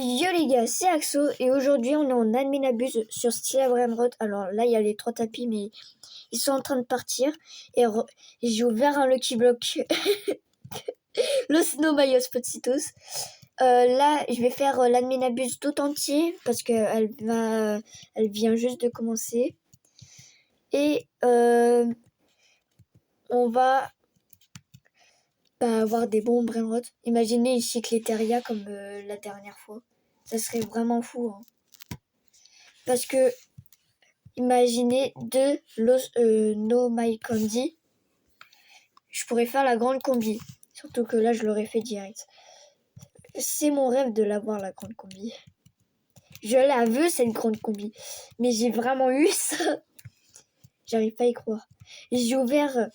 Yo les gars, c'est Axo et aujourd'hui on est en admin abuse sur Stila Brainrot. Alors là il y a les 3 tapis mais ils sont en train de partir et j'ai ouvert un Lucky Block le Snow My Hotspotsitos. Là je vais faire l'admin abuse tout entier parce que elle vient juste de commencer et on va avoir des bons Brainrot. Imaginez ici que les Terria comme la dernière fois. Ça serait vraiment fou hein. Parce que imaginez de Los No My Candy. Je pourrais faire la grande combi. Surtout que là, je l'aurais fait direct. C'est mon rêve de l'avoir, la grande combi. Je la veux, cette grande combi. Mais j'ai vraiment eu ça. J'arrive pas à y croire. J'ai ouvert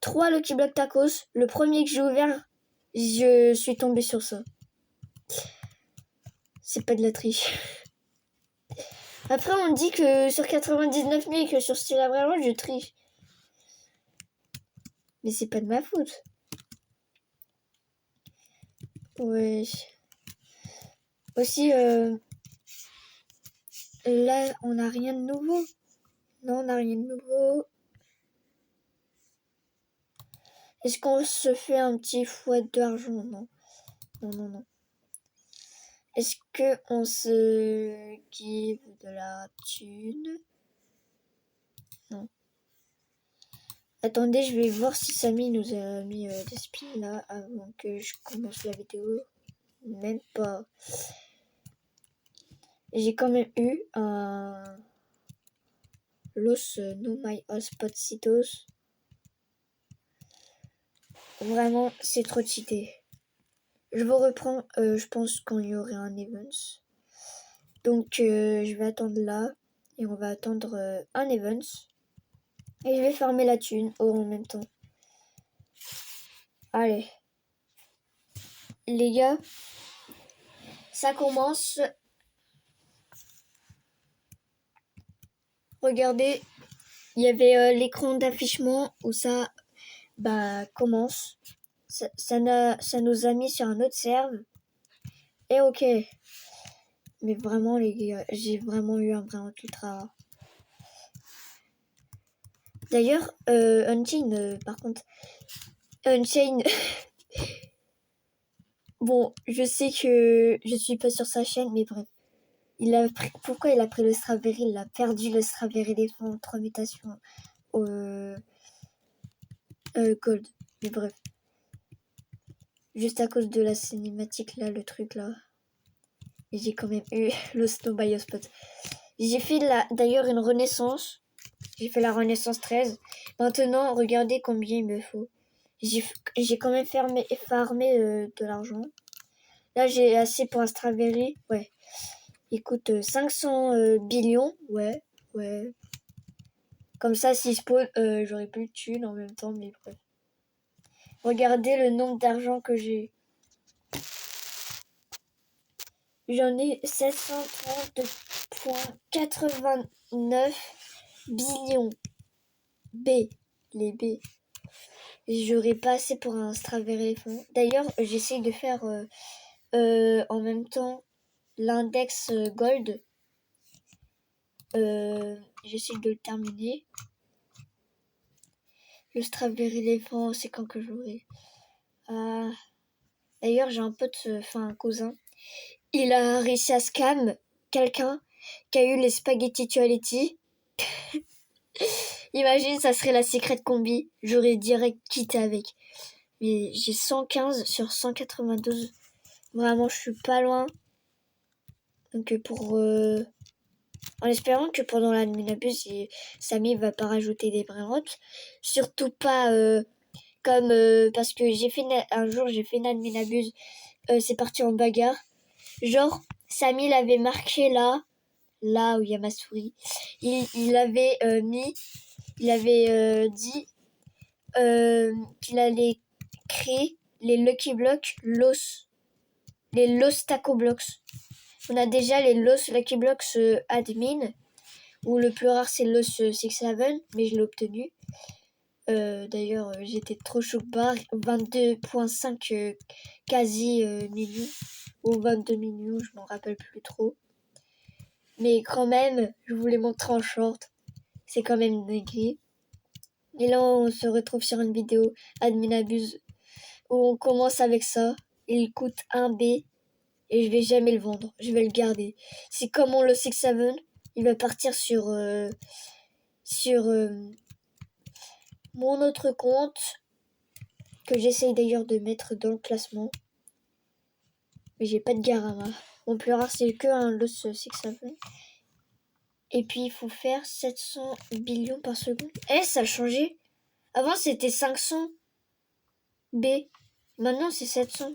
3 Lucky Block Tacos. Le premier que j'ai ouvert, je suis tombée sur ça. C'est pas de la triche. Après, on dit que sur 99 000 et que sur Stila Brainrot, je triche. Mais c'est pas de ma faute. Ouais. Aussi, là, on n'a rien de nouveau. Non, on n'a rien de nouveau. Est-ce qu'on se fait un petit fouet d'argent? Non. Non. Est-ce qu'on se give de la thune? Non. Attendez, je vais voir si Samy nous a mis des spins là avant que je commence la vidéo. Même pas. J'ai quand même eu un Los No My Hotspotsitos. Vraiment, c'est trop cheaté. Je vous reprends, je pense quand il y aurait un events. Donc, je vais attendre là. Et on va attendre un events. Et je vais farmer la thune en même temps. Allez. Les gars, ça commence. Regardez, il y avait l'écran d'affichement où ça commence. Ça nous a mis sur un autre serve. Et ok. Mais vraiment les gars, j'ai vraiment eu un vrai ultra rare. D'ailleurs, Unchain, par contre, Unchain, bon, je sais que je suis pas sur sa chaîne, mais bref. Pourquoi il a pris le Strawberry? Il a perdu le Strawberry éléphant, 3 mutations au Gold. Mais bref. Juste à cause de la cinématique là, le truc là. Et j'ai quand même eu le Snow Biospot. J'ai fait d'ailleurs une renaissance. J'ai fait la renaissance 13. Maintenant, regardez combien il me faut. J'ai quand même farmé de l'argent. Là, j'ai assez pour un Strawberry. Ouais. Il coûte 500 billions. Ouais. Comme ça, s'il spawn, j'aurais plus de thunes en même temps, mais bref. Regardez le nombre d'argent que j'ai. J'en ai 730,89 billions. Les B. J'aurais pas assez pour un Strawberry éléphant. D'ailleurs, j'essaye de faire en même temps l'index gold. J'essaie de le terminer. Le Strawberry éléphant, c'est quand que j'aurai. D'ailleurs, j'ai un pote, un cousin. Il a réussi à scam quelqu'un qui a eu les spaghetti tualetti. Imagine, ça serait la secret combi. J'aurais direct quitté avec. Mais j'ai 115 sur 192. Vraiment, je suis pas loin. Donc en espérant que pendant la minabuse, Samy va pas rajouter des Brainrot. Surtout pas comme parce que un jour j'ai fait une adminabuse. C'est parti en bagarre. Genre, Samy l'avait marqué là où il y a ma souris. Il avait dit qu'il allait créer les Lucky Blocks les Los Taco Blocks. On a déjà les Los Lucky Blocks admin, où le plus rare c'est Los 6-7, mais je l'ai obtenu. D'ailleurs, j'étais trop chaud barre. 22,5 quasi millions. Ou 22 millions, je m'en rappelle plus trop. Mais quand même, je vous l'ai montré en short. C'est quand même dingue. Et là, on se retrouve sur une vidéo Admin Abuse où on commence avec ça. Il coûte 1 B et je vais jamais le vendre. Je vais le garder. C'est comme mon Lost 7. Il va partir sur mon autre compte que j'essaye d'ailleurs de mettre dans le classement. Mais j'ai pas de Garama. Mon plus rare, c'est que un Lost 7. Et puis, il faut faire 700 billions par seconde. Eh, ça a changé. Avant, c'était 500 B. Maintenant, c'est 700.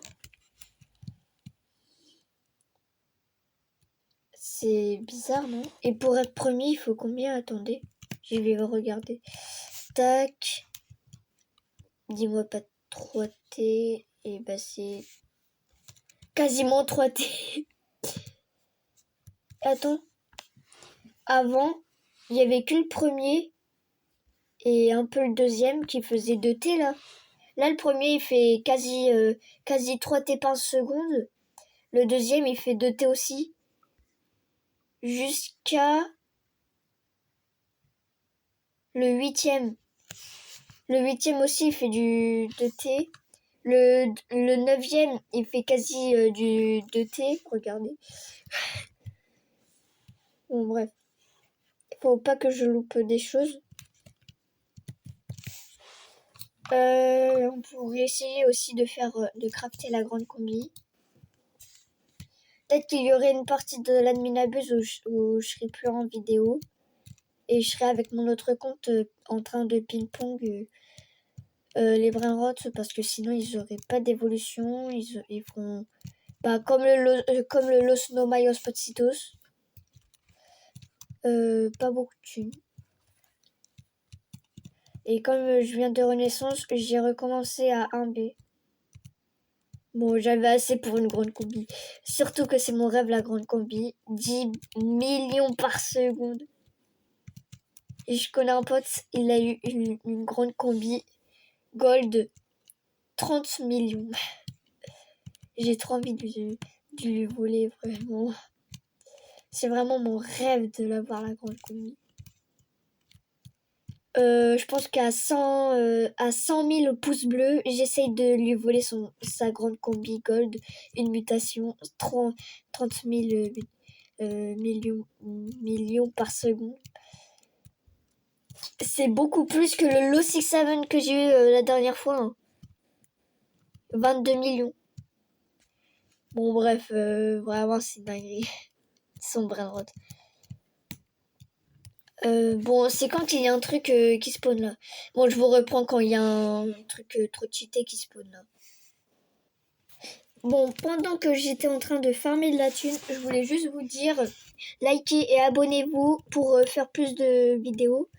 C'est bizarre, non? Et pour être premier, il faut combien? Attendez, je vais regarder. Tac. Dis-moi pas 3T. Et bah, c'est quasiment 3T. Attends. Avant, il y avait que le premier et un peu le deuxième qui faisait 2T là. Là, le premier, il fait quasi 3T par seconde. Le deuxième, il fait 2T aussi. Jusqu'à le huitième. Le huitième aussi, il fait du 2T. Le neuvième, il fait quasi du 2T. Regardez. Bon, bref. Faut pas que je loupe des choses. On pourrait essayer aussi de crafter la grande combi. Peut-être qu'il y aurait une partie de l'admin abuse où je serai plus en vidéo. Et je serai avec mon autre compte en train de ping-pong les brainrots parce que sinon ils auraient pas d'évolution. Ils feront comme le Los No Mayos Potsitos. Pas beaucoup de thunes. Et comme je viens de Renaissance, j'ai recommencé à 1B. Bon, j'avais assez pour une grande combi. Surtout que c'est mon rêve, la grande combi. 10 millions par seconde. Et je connais un pote, il a eu une grande combi gold 30 millions. J'ai trop envie de lui voler, vraiment. C'est vraiment mon rêve de l'avoir, la grande combi. Je pense qu'à 100 000 pouces bleus, j'essaye de lui voler sa grande combi gold, une mutation, 30 000 millions par seconde. C'est beaucoup plus que le Low 67 que j'ai eu la dernière fois. Hein. 22 millions. Bon, bref, vraiment, c'est dingue. Son brainrot. Bon, c'est quand il y a un truc qui spawn là. Bon, je vous reprends quand il y a un truc trop cheaté qui spawn là. Bon, pendant que j'étais en train de farmer de la thune, je voulais juste vous dire, likez et abonnez-vous pour faire plus de vidéos.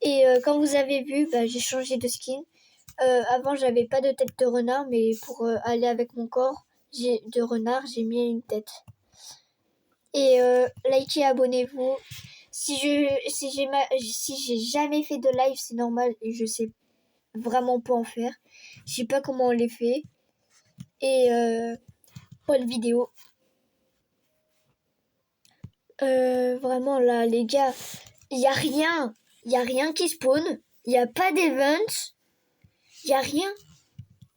Et comme vous avez vu, j'ai changé de skin. Avant, j'avais pas de tête de renard, mais pour aller avec mon corps de renard, j'ai mis une tête. Et likez et abonnez-vous. Si j'ai jamais fait de live, c'est normal et je sais vraiment pas en faire. Je sais pas comment on les fait. Et bonne vidéo. Vraiment là, les gars, il y a rien qui spawn. Il y a pas d'event. Il y a rien.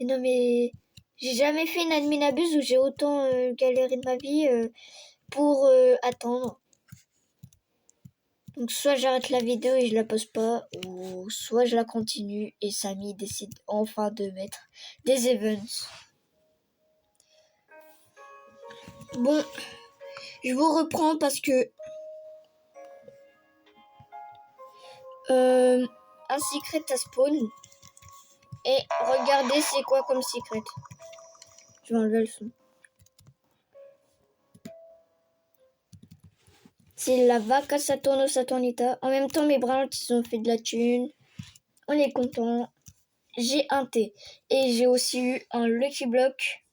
Et non mais j'ai jamais fait une admin abuse où j'ai autant galéré de ma vie pour attendre. Donc soit j'arrête la vidéo et je la poste pas, ou soit je la continue et Samy décide enfin de mettre des events. Bon, je vous reprends parce que un secret à spawn. Et regardez c'est quoi comme secret. Je vais enlever le son. C'est la vaca Saturno Saturnita. En même temps, mes bras ils ont fait de la thune. On est content. J'ai un T. Et j'ai aussi eu un Lucky Block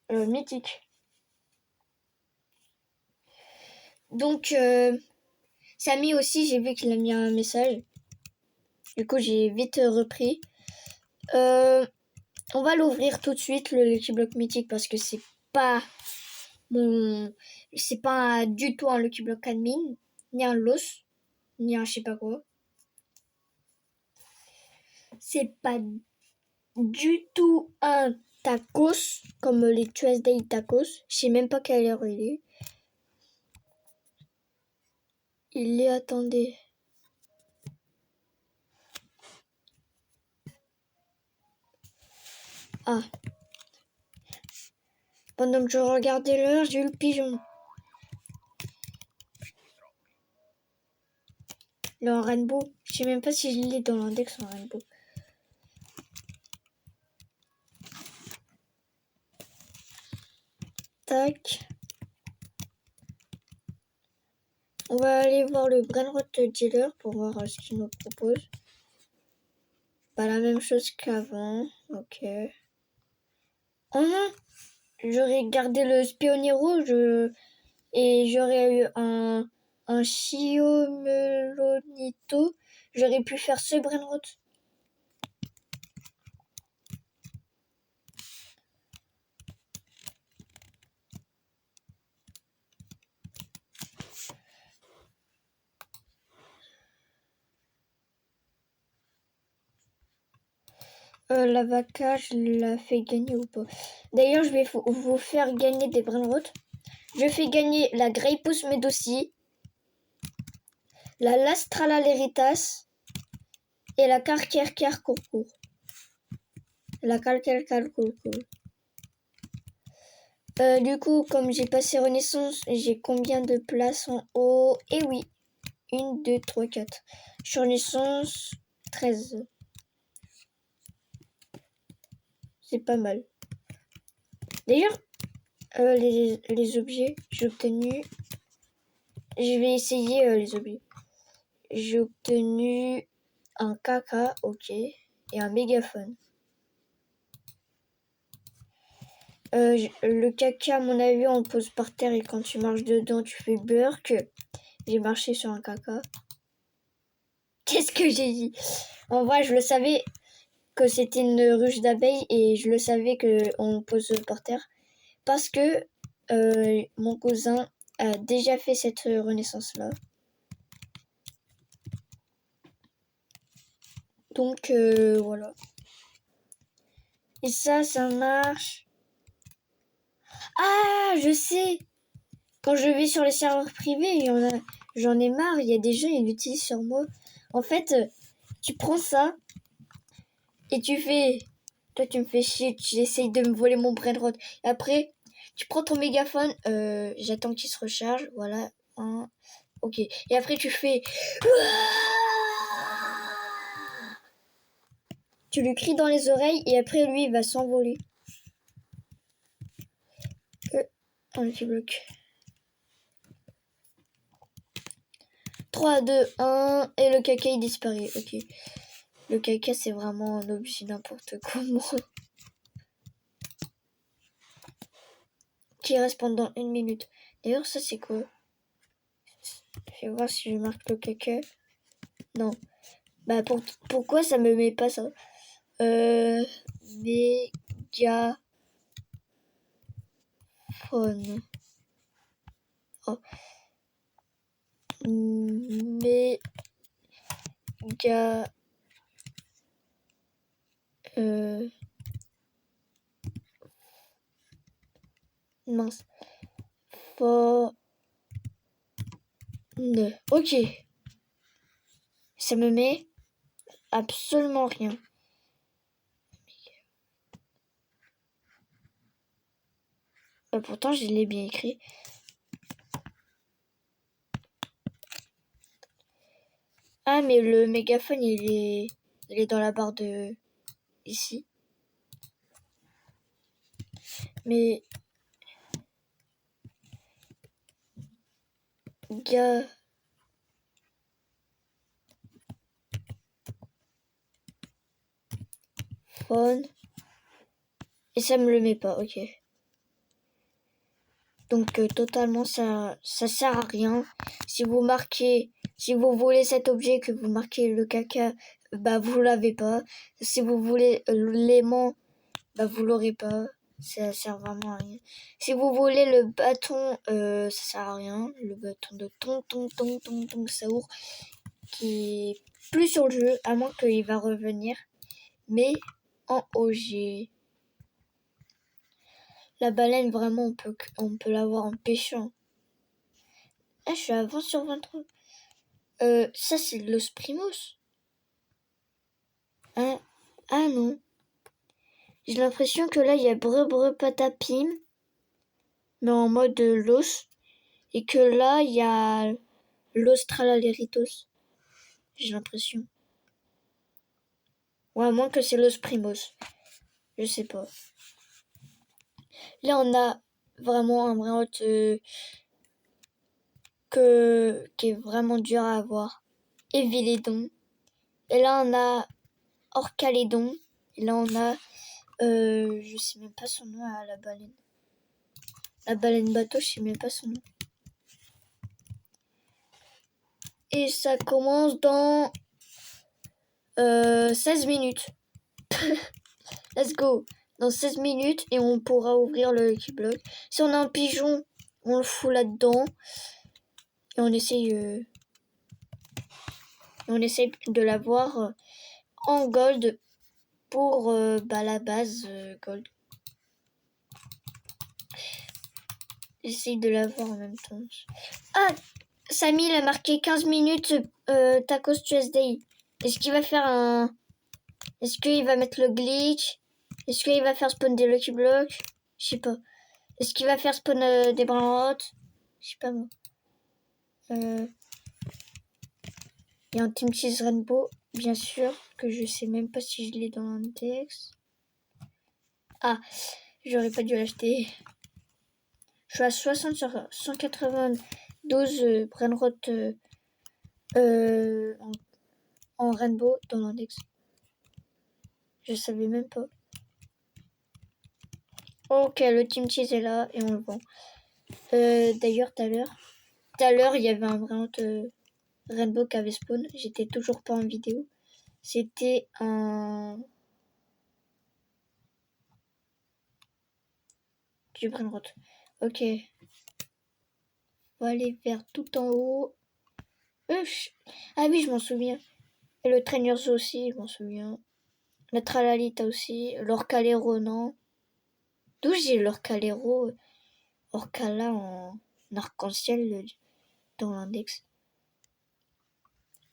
mythique. Donc, Samy aussi, j'ai vu qu'il a mis un message. Du coup, j'ai vite repris. On va l'ouvrir tout de suite, le Lucky Block mythique, parce que c'est pas c'est pas du tout un Lucky Block admin, ni un Los, ni un je sais pas quoi. C'est pas du tout un tacos, comme les Tuesday tacos. Je sais même pas quelle heure il est. Attendez. Ah. Pendant que je regardais l'heure, j'ai eu le pigeon. Le rainbow. Je sais même pas si je l'ai dans l'index en rainbow. Tac. On va aller voir le Brainrot Dealer pour voir ce qu'il nous propose. Pas la même chose qu'avant. Ok. Oh non! J'aurais gardé le Spionnier rouge et j'aurais eu un Chiomelonito. J'aurais pu faire ce Brainrot. La vaca, je la fais gagner ou pas? D'ailleurs, je vais vous faire gagner des Brainrot. Je fais gagner la Greypus Medosi, la Lastrala Leritas et la Carkercar Courcourt. La Carkercar Courcourt. Du coup, comme j'ai passé Renaissance, j'ai combien de places en haut? Eh oui, 1, 2, 3, 4. Je suis Renaissance 13. C'est pas mal. D'ailleurs, les objets, j'ai obtenu... Je vais essayer les objets. J'ai obtenu un caca, ok, et un mégaphone. Le caca, à mon avis, on le pose par terre et quand tu marches dedans, tu fais burk. J'ai marché sur un caca. Qu'est-ce que j'ai dit? En vrai, je le savais que c'était une ruche d'abeilles et je le savais qu'on le pose par terre parce que mon cousin a déjà fait cette renaissance-là. Donc, voilà. Et ça marche. Ah, je sais! Quand je vais sur les serveurs privés, j'en ai marre, il y a des gens, ils l'utilisent sur moi. En fait, tu prends ça et tu fais... Toi, tu me fais chier, tu essayes de me voler mon brainrot. Et après, tu prends ton mégaphone, j'attends qu'il se recharge, voilà. Ok. Et après, tu fais... Tu lui cries dans les oreilles et après, lui, il va s'envoler. Un petit bloc. 3, 2, 1, et le caca il disparaît. Ok. Le caca c'est vraiment un objet n'importe comment. Qui reste pendant 1 minute. D'ailleurs ça c'est quoi? Je vais voir si je marque le caca. Non. Bah pourquoi ça me met pas ça? Mégaphone. Oh. Méga... mince. Ok. Ça me met absolument rien. Pourtant, je l'ai bien écrit. Ah, mais le mégaphone, il est dans la barre de... ici. Mais... Phone. Et ça me le met pas, ok. Donc totalement ça sert à rien. Si vous volez cet objet, que vous marquez le caca bah vous l'avez pas. Si vous voulez l'aimant, bah vous l'aurez pas. Ça sert vraiment à rien. Si vous voulez le bâton, ça sert à rien. Le bâton de ton Saour qui est plus sur le jeu, à moins qu'il va revenir. Mais en OG. La baleine, vraiment, on peut l'avoir en pêchant. Ah, je suis à 20 sur 23. Ça, c'est l'os primus. Hein? Ah non. J'ai l'impression que là, il y a Bre Patapim, mais en mode l'os. Et que là, il y a l'Australaritos. J'ai l'impression. Ouais, à moins que c'est l'os primus. Je sais pas. Là, on a vraiment un brin qui est vraiment dur à avoir. Et Vilédon. Et là, on a Orcalédon. Et là, on a... je sais même pas son nom à la baleine. La baleine bateau, je sais même pas son nom. Et ça commence dans 16 minutes. Let's go. Dans 16 minutes et on pourra ouvrir le Lucky Block. Si on a un pigeon, on le fout là-dedans. Et on essaye de l'avoir en gold pour la base gold. J'essaye de l'avoir en même temps. Ah, Samy, il a marqué 15 minutes Tacos Tuesday. Est-ce qu'il va faire un... Est-ce qu'il va mettre le glitch? Est-ce qu'il va faire spawn des Lucky Blocks? Je sais pas. Est-ce qu'il va faire spawn des branlottes? Je sais pas moi. Il y a un Team Cheese Rainbow, bien sûr, que je sais même pas si je l'ai dans l'index. Ah, j'aurais pas dû l'acheter. Je suis à 60 sur 192 Brainrot en Rainbow dans l'index. Je savais même pas. Ok, le Team Cheese est là et on le vend. D'ailleurs, tout à l'heure, il y avait un Brainrot Rainbow qui avait spawn. J'étais toujours pas en vidéo. C'était un... du Brainrot. Ok. On va aller vers tout en haut. Ah oui, je m'en souviens. Et le Trainers aussi, je m'en souviens. La Tralalita aussi. L'Orcalero, non. D'où j'ai l'Orcalero Orcala en arc-en-ciel dans l'index.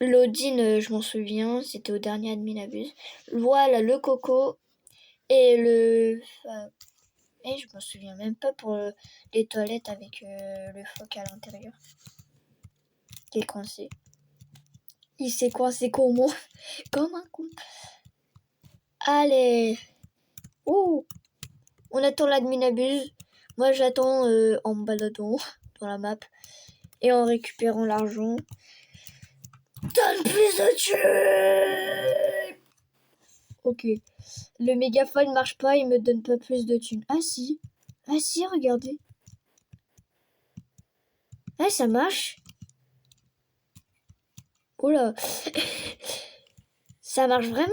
L'Odin, je m'en souviens. C'était au dernier admin abuse. Voilà, le Coco. Et le... Et je m'en souviens même pas pour les toilettes avec le phoque à l'intérieur. Qui est coincé. Il s'est coincé comment? Comme un con. Allez. Ouh. On attend l'admin abuse. Moi j'attends en me baladant dans la map. Et en récupérant l'argent. Donne plus de thunes. Ok. Le mégaphone marche pas, il me donne pas plus de thunes. Ah si. Ah si, regardez. Ah ça marche. Oh là. Ça marche vraiment?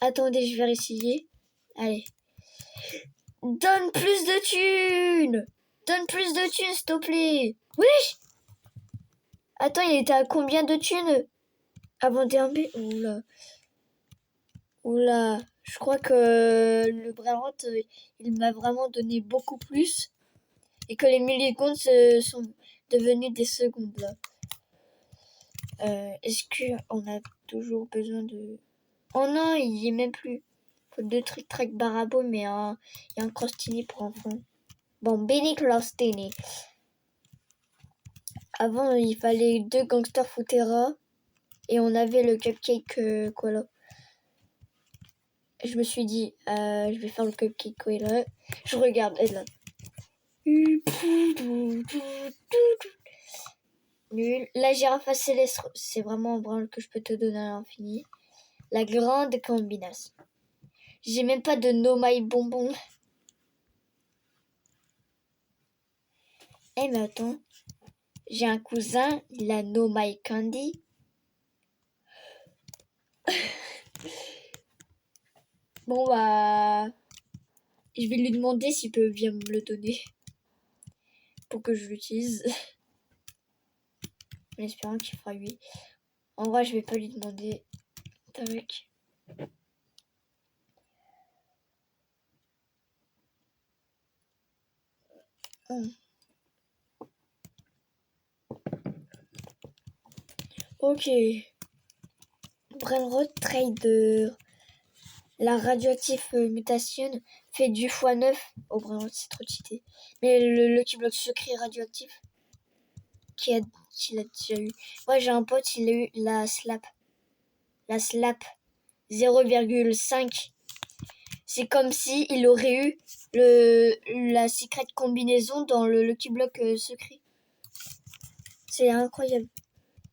Attendez, je vais essayer. Allez. Donne plus de thunes. Donne plus de thunes, s'il te plaît. Oui. Attends, il était à combien de thunes avant d'herber? Oula. Oula. Je crois que le Brabant, il m'a vraiment donné beaucoup plus. Et que les millisecondes sont devenues des secondes, là. Est-ce qu'on a toujours besoin de... Oh non, il y est même plus. Faut 2 trick-track barabo, mais il y a un crostini pour enfants. Bon, Benny Crostini. Avant, il fallait 2 gangsters Futera. Et on avait le cupcake Koala. Je me suis dit, je vais faire le cupcake Koala. Je regarde, elle là. Nul. La girafe à céleste, c'est vraiment un branle que je peux te donner à l'infini. La grande combinasse. J'ai même pas de No My Bonbon. Eh mais attends. J'ai un cousin, il a No My Candy. Bon, bah... Je vais lui demander s'il peut bien me le donner. Pour que je l'utilise. En espérant qu'il fera 8. En vrai, je vais pas lui demander. Tac. Ok. Brainrot Trader. La radioactive mutation fait du x9 au Brainrot, c'est trop cheaté. Mais le Lucky Block secret radioactif qu'il a déjà eu. Moi j'ai un pote, il a eu la slap. La slap 0,5. C'est comme si il aurait eu la secret combinaison dans le Lucky Block secret. C'est incroyable.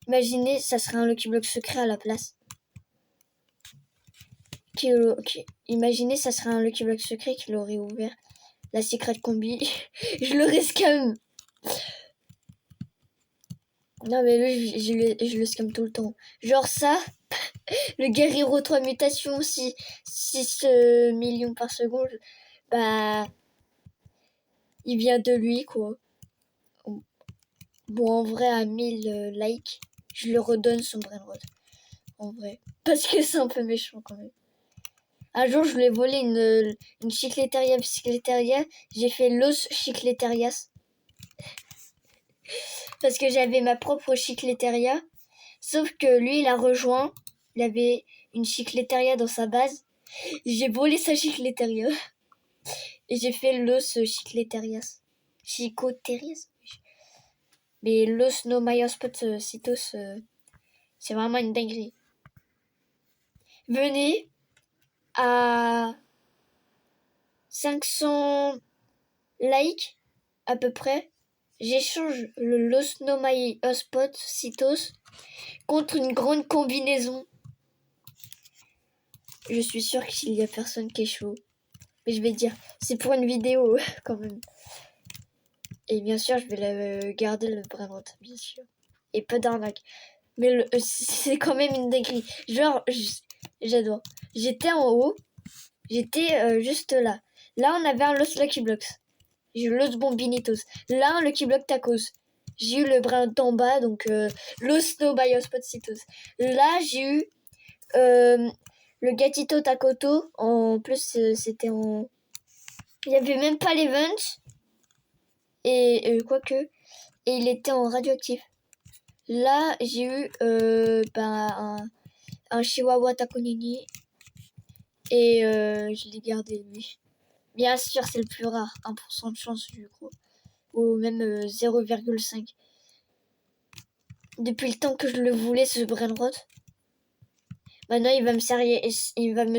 Imaginez, ça serait un Lucky Block secret à la place. Imaginez, ça serait un Lucky Block secret qu'il aurait ouvert. La secret combi. Je le rescam. Non mais lui, je le scam tout le temps. Genre ça, le Guerrero 3 mutations, 6 millions par seconde, bah, il vient de lui, quoi. Bon, en vrai, à 1000 likes, je lui redonne son Brainrot. En vrai. Parce que c'est un peu méchant, quand même. Un jour, je lui ai volé une Chicleteria Bicicleteria. J'ai fait Los Chicleterias. Parce que j'avais ma propre Chicleteria. Sauf que lui, il a rejoint. Il avait une Chicleteria dans sa base. J'ai volé sa Chicleteria. Et j'ai fait Los Chicleterias. Chicoterias. Mais Los No Mayospot Citos, c'est vraiment une dinguerie. Venez à 500 likes à peu près. J'échange le Los No Mayospot Citos contre une grande combinaison. Je suis sûre qu'il y a personne qui est chaud. Mais je vais dire, c'est pour une vidéo quand même. Et bien sûr, je vais garder le Brainrot, bien sûr. Et peu d'arnaque. Mais c'est quand même une dinguerie. Genre, j'adore. J'étais en haut. J'étais juste là. Là, on avait un Los Lucky Blocks. J'ai eu Los Bombinitos. Là, un Lucky Block Tacos. J'ai eu le brin d'en bas, donc Los Snow Biospotsitos. Là, j'ai eu le Gatito Takoto. En plus, c'était en... Il n'y avait même pas l'event. Et quoique. Et il était en radioactif. Là, j'ai eu un Chihuahua Takonini. Et je l'ai gardé, lui. Bien sûr, c'est le plus rare. 1% de chance, du coup. Ou même 0,5. Depuis le temps que je le voulais, ce Brainrot. Maintenant, il va me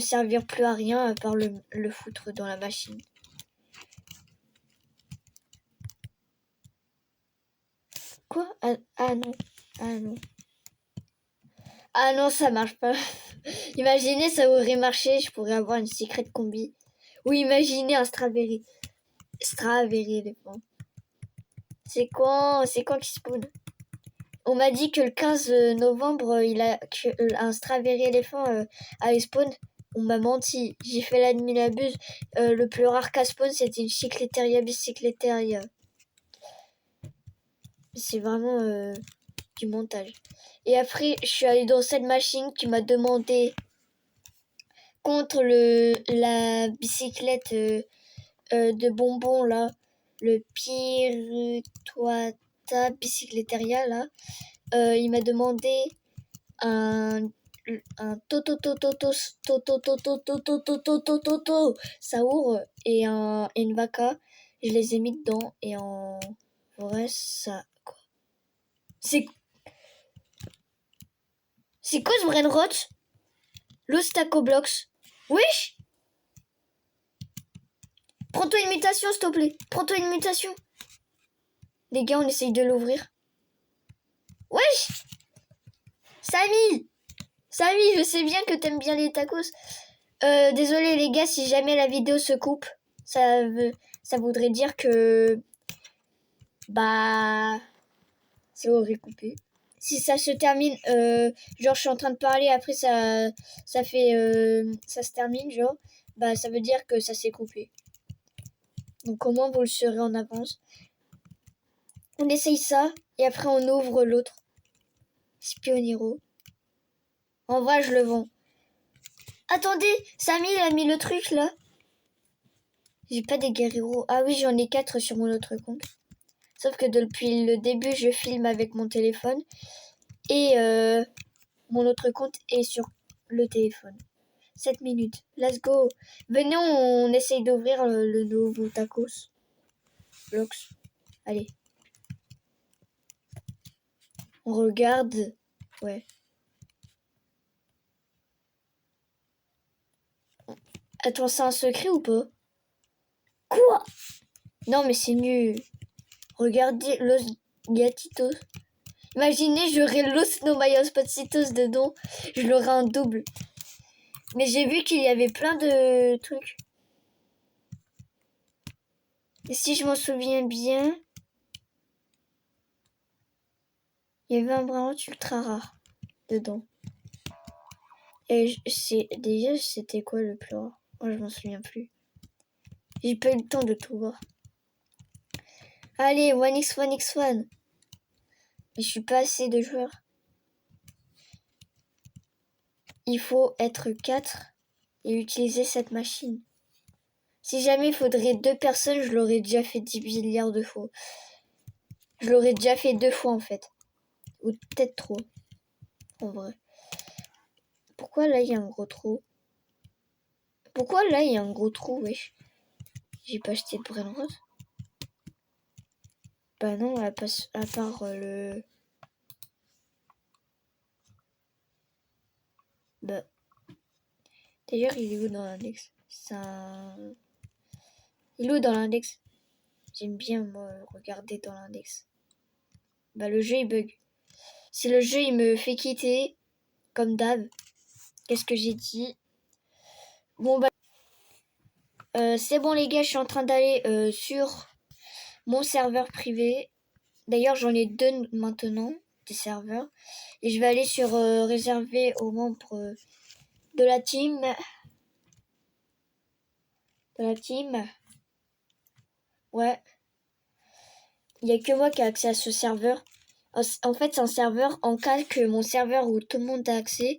servir plus à rien à part le foutre dans la machine. Quoi? Ah non. Ah non. Ah non, ça marche pas. Imaginez, ça aurait marché, je pourrais avoir une secret combi. Ou imaginez un Strawberry. Strawberry éléphant. C'est quand qu'il spawn? On m'a dit que le 15 novembre, un Strawberry éléphant a spawn. On m'a menti. J'ai fait l'admin abuse. Le plus rare qu'à spawn, c'était une Chicleteria Bicicleteria. C'est vraiment du montage. Et après, je suis allée dans cette machine qui m'a demandé contre la bicyclette de bonbons là, le Pirutuata Bicicleteria là. Il m'a demandé un Saour et une vaca. Je les ai mis dedans et en vrai ça quoi. C'est quoi ce Brainrot? Los Taco Blocks. Wesh. Prends-toi une mutation s'il te plaît. Prends-toi une mutation. Les gars, on essaye de l'ouvrir. Wesh. Samy, je sais bien que t'aimes bien les tacos. Désolé les gars, si jamais la vidéo se coupe, ça voudrait dire que... Bah... C'est horrible coupé. Si ça se termine, genre je suis en train de parler, après ça se termine, genre. bah ça veut dire que ça s'est coupé. Donc au moins vous le saurez en avance. On essaye ça et après on ouvre l'autre. Spioniro. En vrai je le vends. Attendez, Samy il a mis le truc là. J'ai pas des guerrieros. Ah oui, j'en ai 4 sur mon autre compte. Sauf que depuis le début, je filme avec mon téléphone. Et mon autre compte est sur le téléphone. 7 minutes. Let's go. Venez, on essaye d'ouvrir le nouveau tacos. Blox. Allez. On regarde. Ouais. Attends, c'est un secret ou pas? Quoi? Non, mais c'est nul. Regardez Los Gatitos. Imaginez, j'aurais Los Nomayos Patsitos dedans. Je l'aurais en double. Mais j'ai vu qu'il y avait plein de trucs. Et si je m'en souviens bien, il y avait un brillant ultra rare dedans. Et déjà, c'était quoi le plus rare? Moi, je m'en souviens plus. J'ai pas eu le temps de tout voir. Allez, 1x1x1. Mais je suis pas assez de joueurs. Il faut être 4 et utiliser cette machine. Si jamais il faudrait 2 personnes, je l'aurais déjà fait 10 milliards de fois. Je l'aurais déjà fait 2 fois en fait. Ou peut-être 3. En vrai. Pourquoi là il y a un gros trou? Pourquoi là il y a un gros trou, wesh? J'ai pas acheté de brain rose. Bah non, à part le... Bah... D'ailleurs, il est où dans l'index? Il est où dans l'index? J'aime bien, moi, regarder dans l'index. Bah le jeu, il bug. Si le jeu, il me fait quitter, comme d'hab, qu'est-ce que j'ai dit? Bon, bah... c'est bon, les gars, je suis en train d'aller sur mon serveur privé. D'ailleurs, j'en ai 2 maintenant, des serveurs. Et je vais aller sur réserver aux membres de la team. Ouais. Il n'y a que moi qui ai accès à ce serveur. En fait, c'est un serveur en cas que mon serveur où tout le monde a accès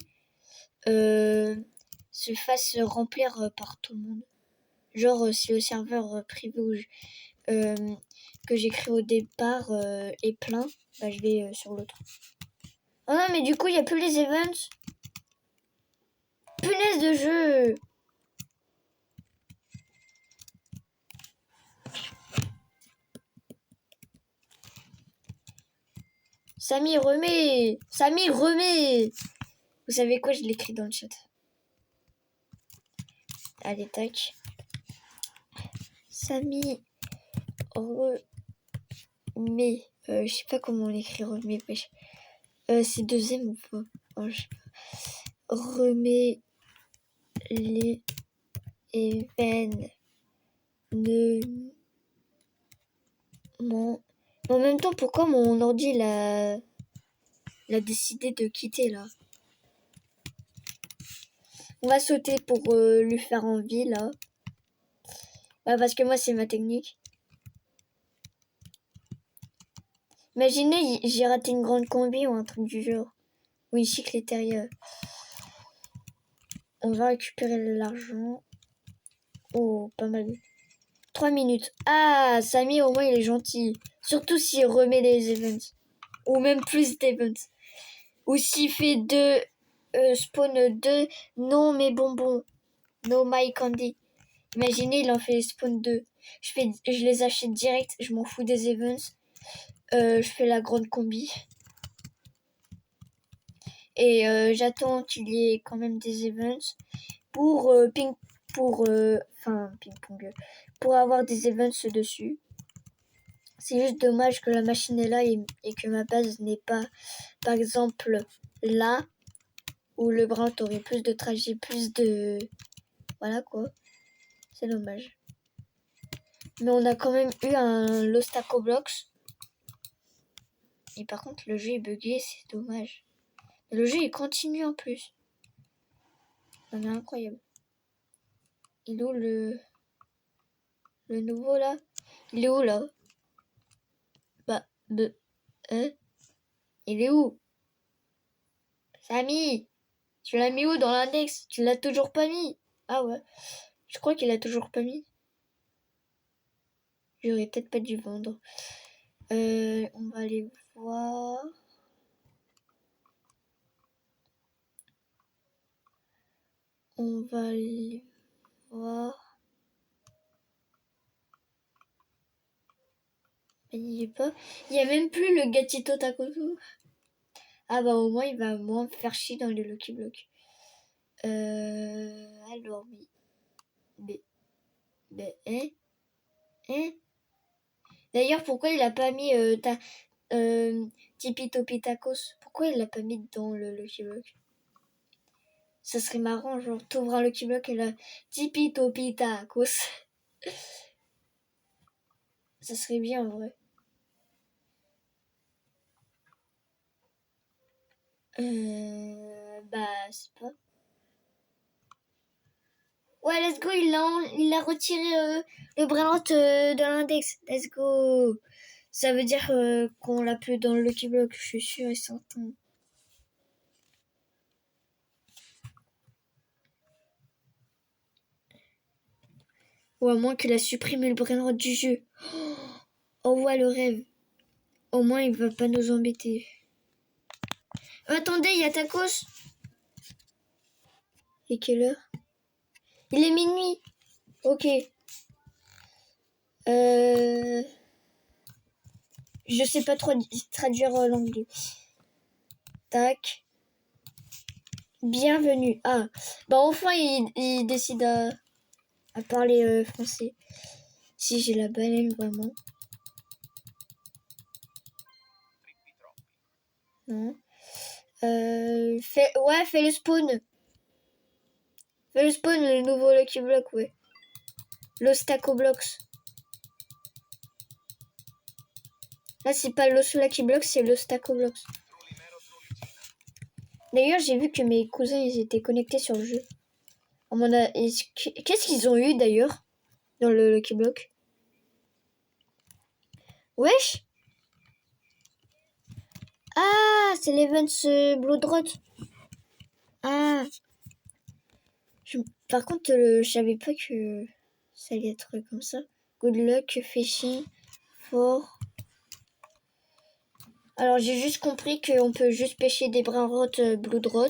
se fasse remplir par tout le monde. Genre, si le serveur privé que j'ai créé au départ est plein, bah, je vais sur l'autre. Oh non, mais du coup, il n'y a plus les events. Punaise de jeu! Samy, remets! Samy, remets! Vous savez quoi? Je l'écris dans le chat. Allez, tac. Samy, remets. Je sais pas comment on l'écrit, remets. C'est 2 M ou pas? Oh, je sais pas. Remets les événements. En même temps, pourquoi mon ordi il a décidé de quitter là? On va sauter pour lui faire envie là. Bah, parce que moi c'est ma technique. Imaginez, j'ai raté une grande combi ou un truc du genre. Ou une cycléteria. On va récupérer l'argent. Oh, pas mal. 3 minutes. Ah, Samy, au moins, il est gentil. Surtout s'il remet les events. Ou même plus d'events. Ou s'il fait spawn 2. Non, mes bonbons. No, my candy. Imaginez, il en fait spawn 2. Je les achète direct. Je m'en fous des events. Je fais la grande combi. Et j'attends qu'il y ait quand même des events pour ping-pong, pour avoir des events dessus. C'est juste dommage que la machine est là et que ma base n'est pas, par exemple, là, où le brin aurait plus de trajet, plus de... Voilà quoi. C'est dommage. Mais on a quand même eu un Lost Taco Blocks. Et par contre, le jeu est bugué, c'est dommage. Et le jeu, il continue en plus. C'est incroyable. Il est où le nouveau là? Il est où là? Bah, hein? Il est où? Samy, tu l'as mis où dans l'index? Tu l'as toujours pas mis? Ah ouais, je crois qu'il a toujours pas mis. J'aurais peut-être pas dû vendre. On va aller voir. On va aller voir. Il n'y est pas. Il n'y a même plus le Gatito Takosu. Ah bah au moins il va moins me faire chier dans les Lucky Block. Alors oui. Hein? Hein? D'ailleurs pourquoi il a pas mis Tipi Topi Tacos? Pourquoi il l'a pas mis dans le Lucky Block? Ça serait marrant, genre t'ouvres un Lucky Block et là Tipi Topi Tacos. Ça serait bien en vrai. Bah c'est pas. Ouais, let's go, il a retiré le Brillant de l'index. Let's go. Ça veut dire qu'on l'a plus dans le Lucky Block, je suis sûr et certain. Ou à moins qu'il a supprimé le Brillant du jeu. Oh ouais, le rêve. Au moins, il va pas nous embêter. Attendez, il y a Tacos. Et quelle heure? Il est minuit. Ok. Je sais pas trop traduire l'anglais. Tac. Bienvenue. Ah. Bah enfin, il décide à parler français. Si j'ai la baleine, vraiment. Non. Fais le spawn. Fais le spawn, le nouveau Lucky Block, ouais. Los Taco Blocks. Là, c'est pas Los Lucky Blocks, c'est Los Taco Blocks. D'ailleurs, j'ai vu que mes cousins, ils étaient connectés sur le jeu. Qu'est-ce qu'ils ont eu, d'ailleurs, dans le Lucky Block? Wesh. Ah, c'est l'event Blood Rot. Ah. Par contre, je savais pas que ça allait être comme ça. Good luck, fishing, for. Alors, j'ai juste compris qu'on peut juste pêcher des brins rot, blood rot.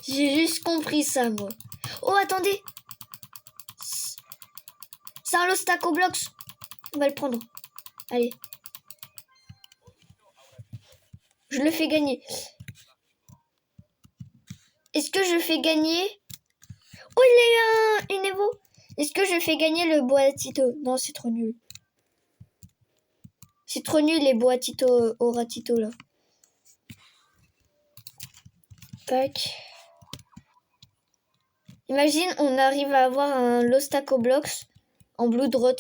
J'ai juste compris ça, moi. Oh, attendez. C'est un Los Taco Blocks. On va le prendre. Allez. Je le fais gagner. Est-ce que je fais gagner? Oh, il a eu une Evo. Est-ce que je fais gagner le Boatito? Non, c'est trop nul. C'est trop nul les Boatito Oratito là. Tac. Imagine, on arrive à avoir un Los Taco Blocks en Blood Rot.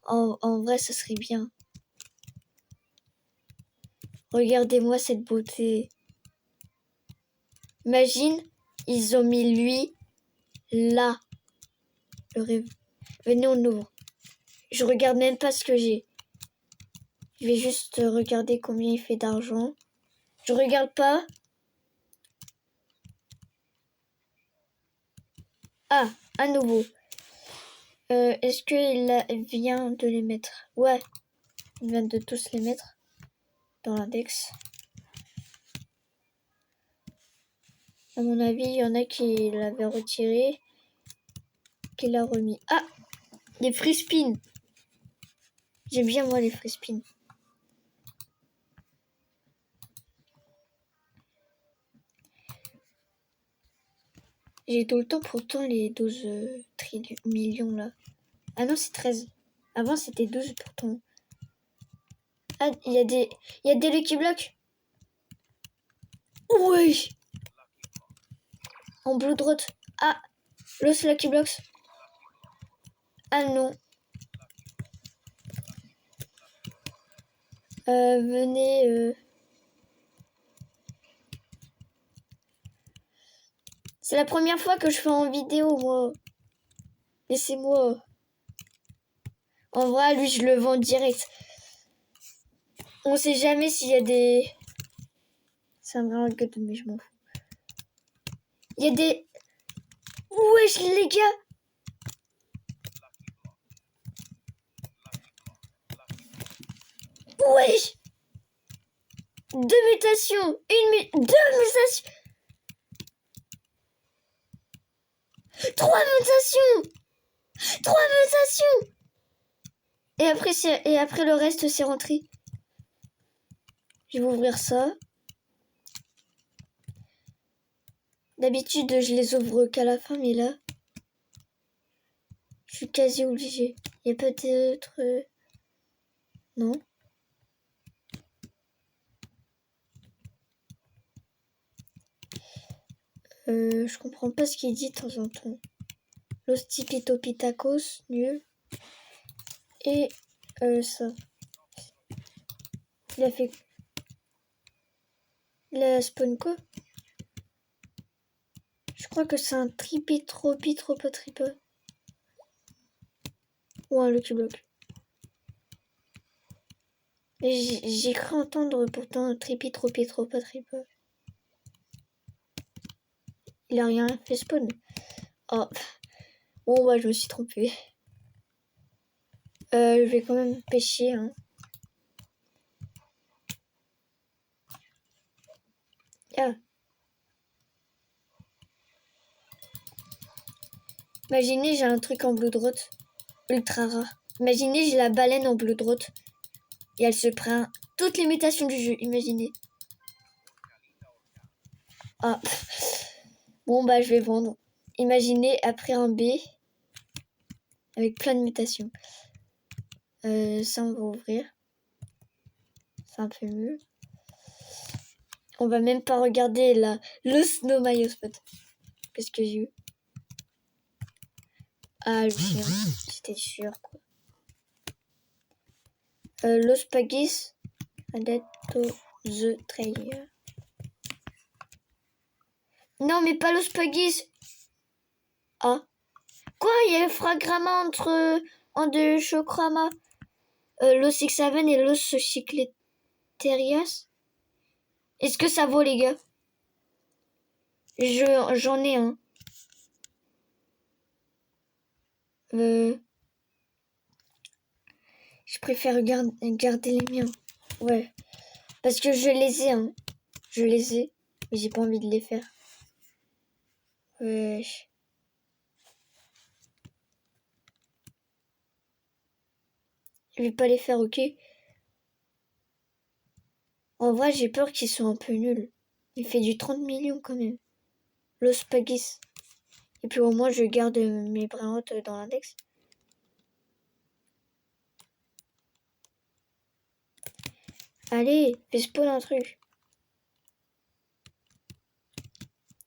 En vrai, ça serait bien. Regardez-moi cette beauté. Imagine, ils ont mis lui là. Le rêve. Venez, on ouvre. Je regarde même pas ce que j'ai. Je vais juste regarder combien il fait d'argent. Je regarde pas. Ah, à nouveau. Est-ce qu'il vient de les mettre? Ouais, il vient de tous les mettre dans l'index. À mon avis, il y en a qui l'avaient retiré, qui l'a remis. Ah, les free spins. J'aime bien moi les free spins. J'ai tout le temps pourtant les 12 millions là. Ah non, c'est 13. Avant c'était 12 pourtant. Ah, il y a des Lucky Blocks. Oui. En Blood Rot. Ah, Los Lucky Blocks. Ah non. Venez. C'est la première fois que je fais en vidéo, moi. Laissez-moi. En vrai, lui, je le vends direct. On sait jamais s'il y a des... C'est un vrai gâteau, mais je m'en fous. Il y a des... Wesh, les gars. Wesh. 2 mutations. 2 mutations. 3 mutations. 3 mutations. Et après le reste, c'est rentré. Je vais ouvrir ça. D'habitude, je les ouvre qu'à la fin, mais là, je suis quasi obligée. Il n'y a pas d'autres... Non. Je comprends pas ce qu'il dit de temps en temps. Los Tipitopitacos, nul. Et ça. Il a fait... Il a spawn quoi? Je crois que c'est un tripitropitropatripa. Ou un Lucky Block. J'ai cru entendre pourtant un tripitropitropatripa. Il a rien fait spawn. Oh. Bon, bah, je me suis trompée. Je vais quand même pêcher, hein. Ah. Imaginez, j'ai un truc en blue drought. Ultra rare. Imaginez, j'ai la baleine en blue drought. Et elle se prend toutes les mutations du jeu. Imaginez. Ah. Bon, bah, je vais vendre. Imaginez, après un B. Avec plein de mutations. Ça, on va ouvrir. C'est un peu mieux. On va même pas regarder le Snow Spot. Qu'est-ce que j'ai eu? Ah, le chien. J'étais sûre, quoi. Los Pagis. Adetto the Trail. Non, mais pas Los Pagis. Ah. Quoi? Il y a le Fragrama en deux Chocrama. Los X7 et Los Chicleterias. Est-ce que ça vaut, les gars? J'en ai un. Je préfère garder les miens. Ouais. Parce que je les ai, hein. Je les ai. Mais j'ai pas envie de les faire. Wesh. Je vais pas les faire, ok? En vrai, j'ai peur qu'ils soient un peu nuls. Il fait du 30 millions quand même. Los Pagis. Et puis au moins, je garde mes brins dans l'index. Allez, fais spawn un truc.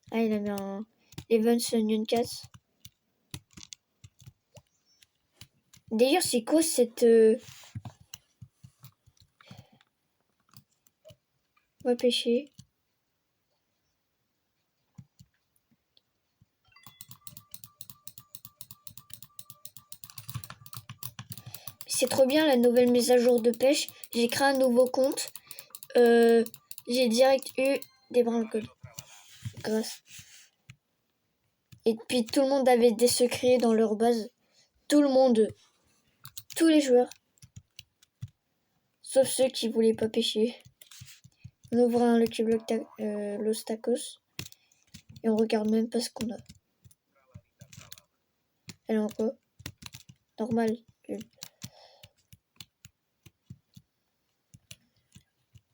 Ah, il a mis un Evans Onion Cats. D'ailleurs, c'est quoi cette... On va pêcher. C'est trop bien la nouvelle mise à jour de pêche. J'ai créé un nouveau compte. J'ai direct eu des brins gold. Grâce. Et puis tout le monde avait des secrets dans leur base. Tout le monde. Tous les joueurs. Sauf ceux qui voulaient pas pêcher. On ouvre un Lucky Block Los Tacos. Et on regarde même pas ce qu'on a. Elle est en quoi? Normal.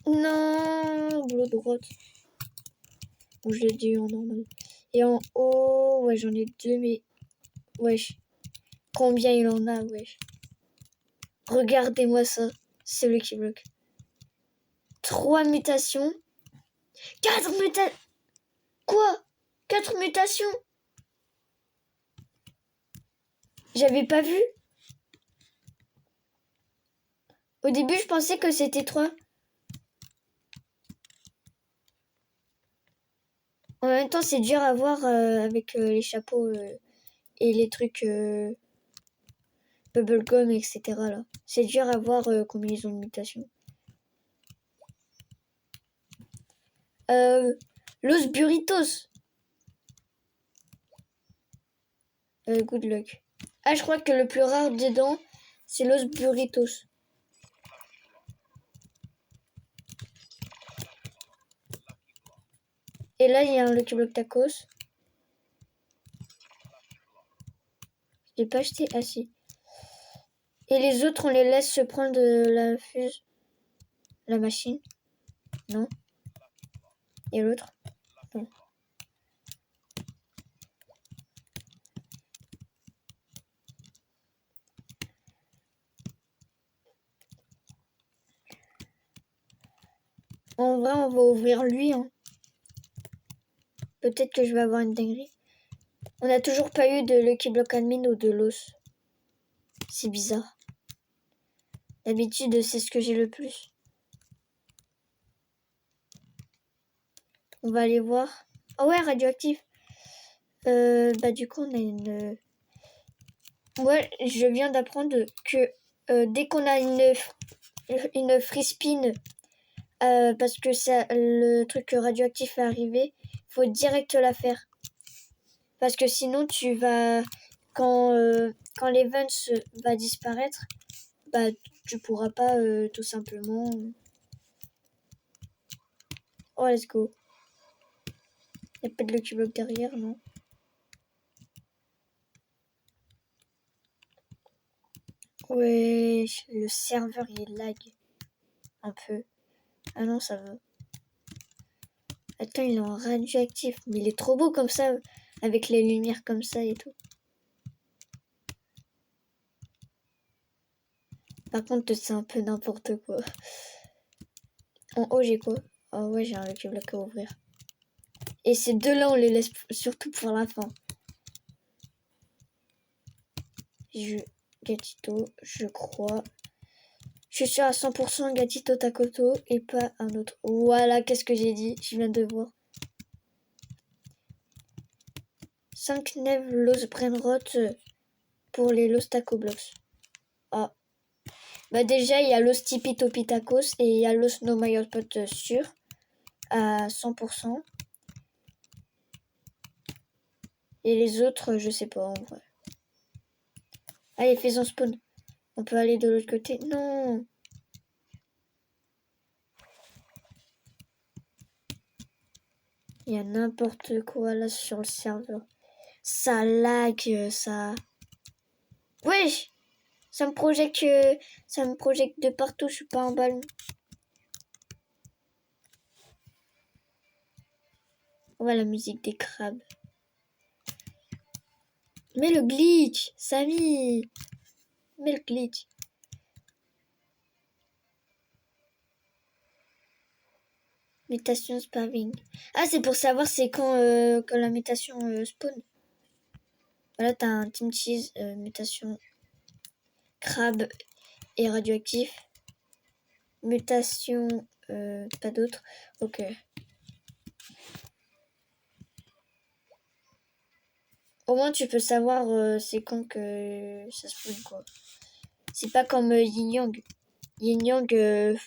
Non, bleu droite. Bon, je l'ai dit en normal. Et en haut, ouais, j'en ai deux, mais... Wesh. Combien il en a, wesh. Regardez-moi ça. C'est le qui bloque. 3 mutations. 4 mutations. Quoi? 4 mutations? J'avais pas vu. Au début, je pensais que c'était 3. En même temps, c'est dur à voir avec les chapeaux et les trucs bubblegum, etc. là. C'est dur à voir combien ils ont de mutations. Los Burritos. Good luck. Ah, je crois que le plus rare dedans, c'est Los Burritos. Et là, il y a un Lucky Block Tacos. Je l'ai pas acheté. Ah si. Et les autres, on les laisse se prendre de la fuse. La machine. Non. Et l'autre. Non. En vrai, on va ouvrir lui. Hein. Peut-être que je vais avoir une dinguerie. On n'a toujours pas eu de Lucky Block Admin ou de l'os. C'est bizarre. D'habitude, c'est ce que j'ai le plus. On va aller voir. Ah ouais, radioactif. Bah du coup, on a une... Ouais, je viens d'apprendre que dès qu'on a une free spin, parce que ça, le truc radioactif est arrivé, il faut direct la faire. Parce que sinon, tu vas... Quand l'event va disparaître, bah tu pourras pas tout simplement... Oh, let's go. Il n'y a pas de Lucky Block derrière, non? Ouais, le serveur il lag un peu. Ah non, ça va. Attends, il est en radioactif, mais il est trop beau comme ça, avec les lumières comme ça et tout. Par contre, c'est un peu n'importe quoi. En haut, j'ai quoi? Ah ouais, j'ai un Lucky Block à ouvrir. Et ces deux-là, on les laisse surtout pour la fin. Gatito, je crois. Je suis sûre à 100% Gatito Takoto et pas un autre. Voilà, qu'est-ce que j'ai dit? Je viens de voir. 5 Neve Los Brainrot pour les Los Taco Blocks. Ah. Bah déjà, il y a Los Tipi Topi Tacos et il y a Los No My Hotspot sûr à 100%. Et les autres, je sais pas en vrai. Allez, faisons spawn. On peut aller de l'autre côté. Non. Il y a n'importe quoi là sur le serveur. Ça lag, ça... Wesh! Ça me projette de partout, je suis pas un ballon. On voit la musique des crabes. Mais le glitch, Samy! Mais le glitch. Mutation spamming. Ah, c'est pour savoir c'est quand la mutation spawn. Voilà, t'as un Team Cheese, mutation crabe et radioactif. Mutation, pas d'autre. Ok. Au moins, tu peux savoir c'est quand que ça spawn, quoi. C'est pas comme Yin Yang. Yin Yang,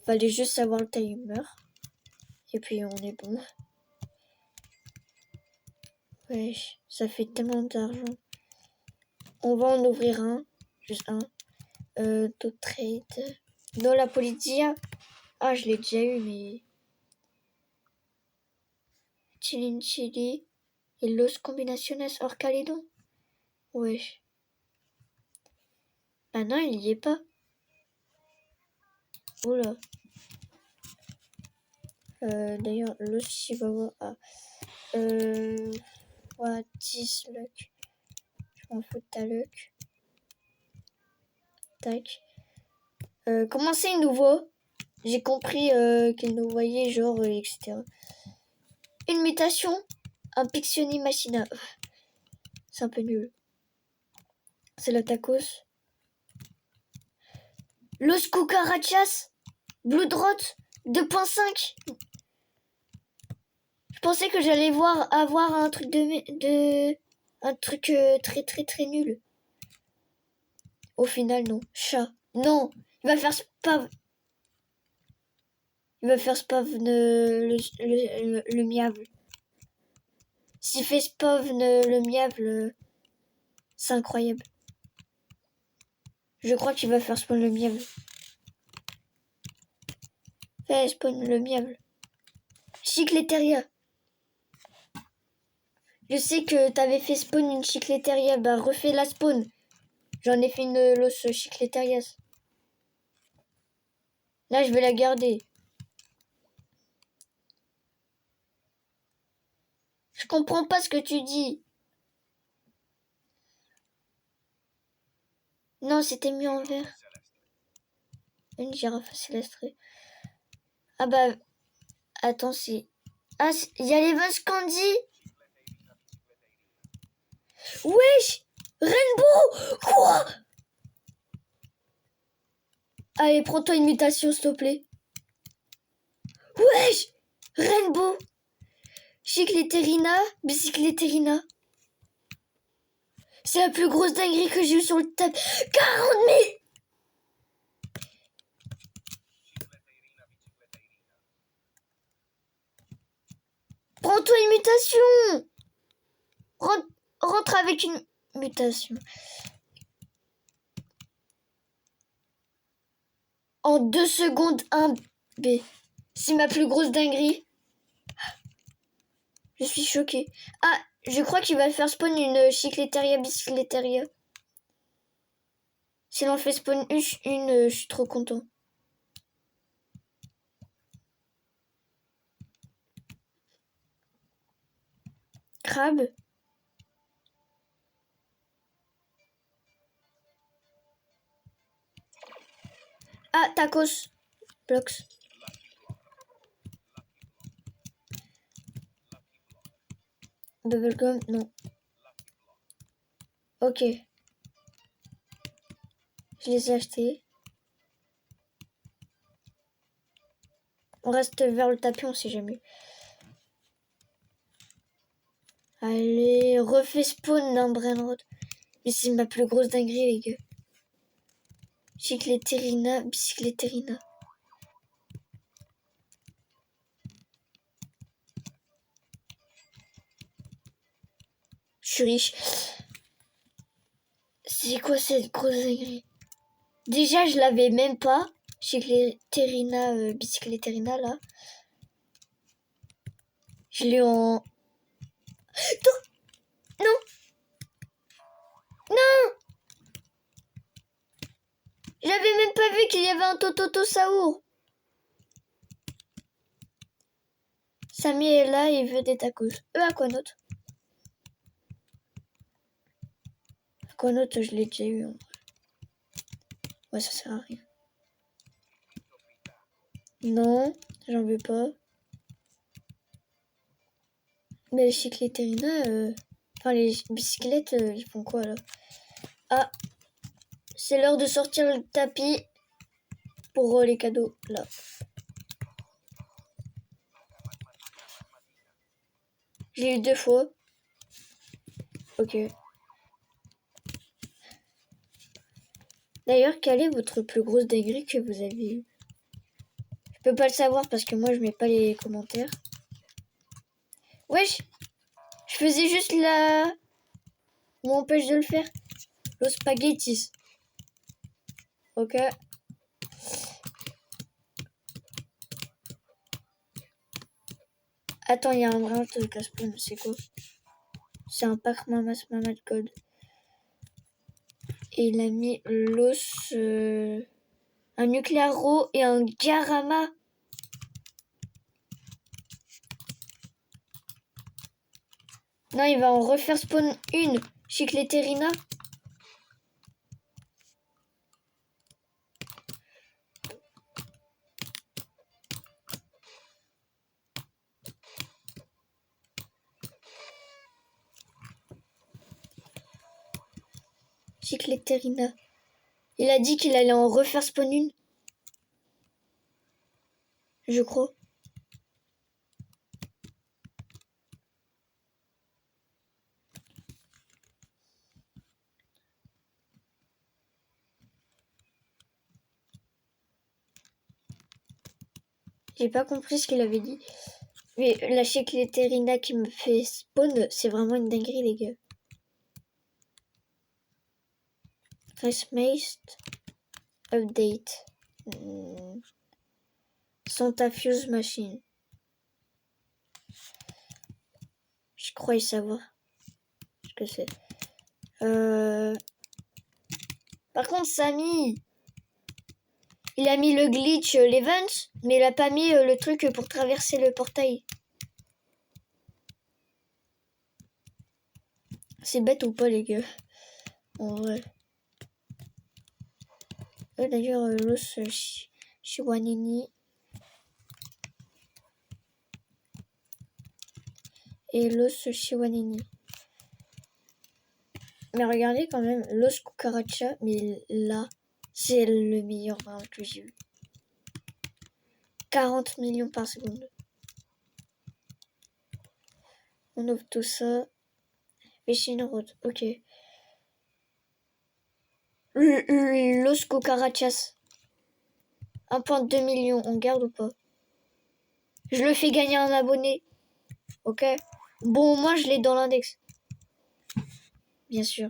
fallait juste savoir le timer. Et puis, on est bon. Wesh, ça fait tellement d'argent. On va en ouvrir un. Juste un. To trade. Dans la Politia. Ah, je l'ai déjà eu, mais... Chilin Chili. Et Los Combinaciones hors Calédon. Wesh. Ah non, il y est pas. Oula. D'ailleurs, Los Chihuahua. Ah. What is luck? Je m'en fous de ta luck. Tac. Comment c'est nouveau? J'ai compris qu'il nous voyait, genre, etc. Une mutation. Un Pictionary Machina. C'est un peu nul. C'est la tacos. Los Cucarachas. Bloodrot 2.5. Je pensais que j'allais avoir un truc de Un truc très très très nul. Au final, non. Chat. Non. Il va faire spawn. Il va faire spawn le miable. S'il fait spawn le miable, c'est incroyable. Je crois qu'il va faire spawn le miable. Fais spawn le miable. Chicleteria. Je sais que t'avais fait spawn une Chicleteria. Bah refais la spawn. J'en ai fait une Los Chicleterias. Là, je vais la garder. Je comprends pas ce que tu dis. Non, c'était mieux en vert. Une girafe céleste. Ah bah, attends, c'est... Ah, il y a les vaches Candy. Wesh, Rainbow. Quoi? Allez, prends-toi une mutation, s'il te plaît. Wesh, Rainbow. Chicleterina, Bicycleterina. C'est la plus grosse dinguerie que j'ai eue sur le tapis. 40 000. Prends-toi une mutation. Rentre avec une mutation. En 2 secondes, un B. C'est ma plus grosse dinguerie. Je suis choquée. Ah, je crois qu'il va faire spawn une Chicleteria Bicycleteria. S'il en fait spawn une, je suis trop content. Crabe. Ah, tacos. Blocks. Bubblegum, non. Ok. Je les ai achetés. On reste vers le tapis, on sait jamais. Allez, refais spawn d'un Brainrod. Mais c'est ma plus grosse dinguerie, les gars. Chicleterina, Bicycleterina. Je suis riche. C'est quoi cette grosse dinguerie? Déjà, je l'avais même pas. Chicleterina, Bicycleterina, là. Je l'ai en... Non! Non! J'avais même pas vu qu'il y avait un Tototosaur. Samy est là, il veut des tacos. Aquanaut. Aquanaut, je l'ai déjà eu. En vrai. Ouais, ça sert à rien. Non, j'en veux pas. Mais les Chicleterina, enfin les bicyclettes, ils font quoi là? Ah, c'est l'heure de sortir le tapis pour les cadeaux, là. J'ai eu 2 fois. Ok. D'ailleurs, quelle est votre plus grosse dinguerie que vous avez eue? Je peux pas le savoir parce que moi, je mets pas les commentaires. Wesh! Je faisais juste la... On m'empêche de le faire. Los spaghettis. Ok. Attends, il y a un brin de casse-spawn, c'est quoi? C'est un pack Mamas Mamad Code. Et il a mis l'os, un Nuclearo et un Garama. Non, il va en refaire spawn une. Chicleterina. Chicleterina. Il a dit qu'il allait en refaire spawn une. Je crois. J'ai pas compris ce qu'il avait dit. Mais la Chicleterina qui me fait spawn, c'est vraiment une dinguerie, les gars. Christmas update. Santa Fuse Machine. Je crois savoir ce que c'est. Par contre, Samy, il a mis le glitch, l'event, mais il a pas mis le truc pour traverser le portail. C'est bête ou pas, les gars? En vrai. D'ailleurs, Los Chiwanini et Los Chiwanini. Mais regardez quand même, Los Cucaracha, mais là, c'est le meilleur round que j'ai eu. 40 millions par seconde. On ouvre tout ça. Fishing Road, ok. Los Cucarachas. 1,2 million, on garde ou pas? Je le fais gagner un abonné. Ok. Bon, moi, je l'ai dans l'index. Bien sûr.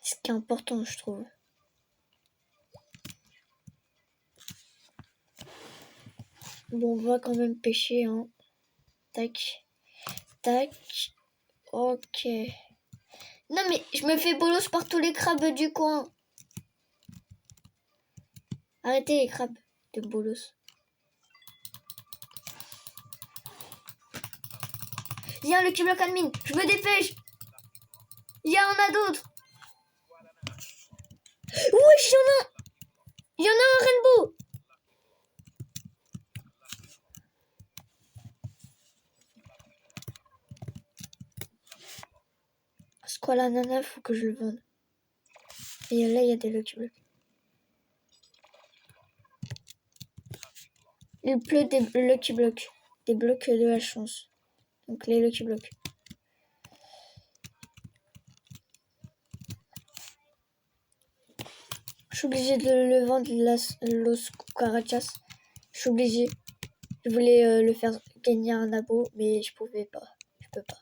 C'est ce qui est important, je trouve. Bon, on va quand même pêcher, hein. Tac. Tac. Ok. Non, mais je me fais bolos par tous les crabes du coin. Arrêtez les crabes de bolos. Il y a un Lucky Block admin. Je me dépêche. Il y en a d'autres. Wesh, il y en a un rainbow. C'est quoi la nana? Faut que je le vende. Et là, il y a des Lucky Blocks. Il pleut des Lucky Blocks. Des blocs de la chance. Donc les Lucky Blocks. Je suis obligée de le vendre, Los Cucarachas. Je suis obligée. Je voulais le faire gagner un abo, mais je pouvais pas. Je peux pas.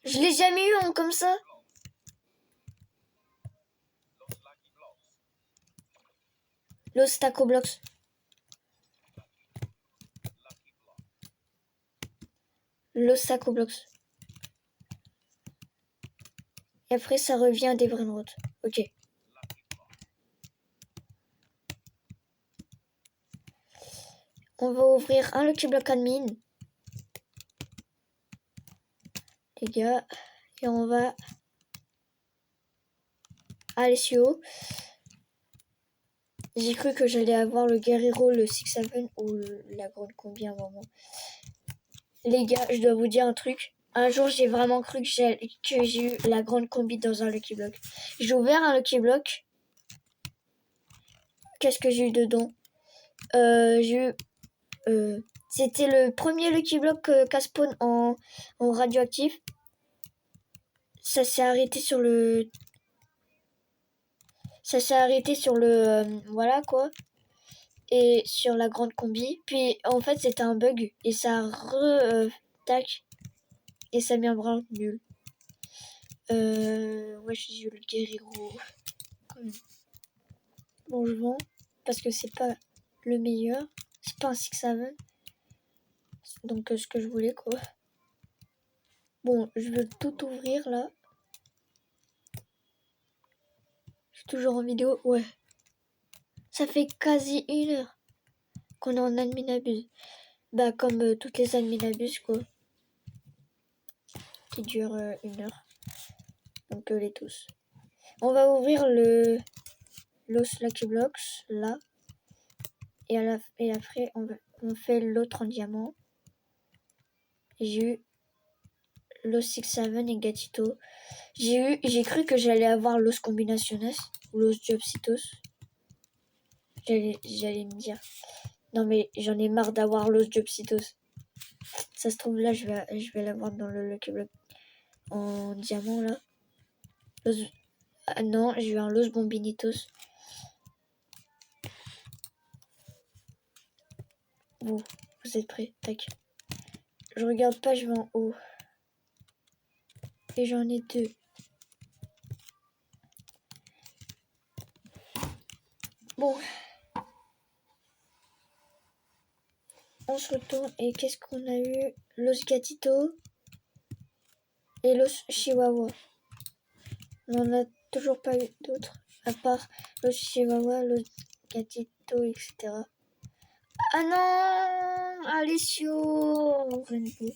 Je l'ai jamais eu en comme ça. Los Taco Blocks. Los Taco Blocks. Et après, ça revient à des Brain Rot. Ok. On va ouvrir un Lucky Block admin. Les gars. Et on va... Alessio. J'ai cru que j'allais avoir le Guerrero, le 6-7 ou la grande combi à un moment. Les gars, je dois vous dire un truc. Un jour, j'ai vraiment cru que j'ai eu la grande combi dans un Lucky Block. J'ai ouvert un Lucky Block. Qu'est-ce que j'ai eu dedans? J'ai eu... c'était le premier Lucky Block qu'a spawn en radioactif. Ça s'est arrêté sur le... voilà quoi. Et sur la grande combi. Puis en fait, c'était un bug. Et ça tac. Et ça met un brin nul. Ouais, j'ai eu le Guerrero. Bon, je vends. Parce que c'est pas le meilleur. C'est pas un 6-7. Donc, ce que je voulais, quoi. Bon, je veux tout ouvrir, là. Je suis toujours en vidéo. Ouais. Ça fait quasi 1 heure qu'on est en admin abuse. Bah, comme toutes les admin abuse, quoi. Qui durent 1 heure. Donc, les tous. On va ouvrir le Los Lucky Blocks, là. Et après, on fait l'autre en diamant. J'ai eu Los 6-7 et Gatito. J'ai cru que j'allais avoir Los Combinaciones ou Los Jobcitos. J'allais me dire, non mais j'en ai marre d'avoir Los Jobcitos. Ça se trouve là, je vais l'avoir dans le Lucky Block en diamant là. Ah non, j'ai eu un Los Bombinitos. Bon, vous êtes prêts? Tac. Je regarde pas, je vais en haut. Et j'en ai 2. Bon. On se retourne et qu'est-ce qu'on a eu? Los Gatitos et Los Chihuahua. On n'en a toujours pas eu d'autres, à part Los Chihuahua, Los Gatitos, etc. Ah non, Alessio Rainbow.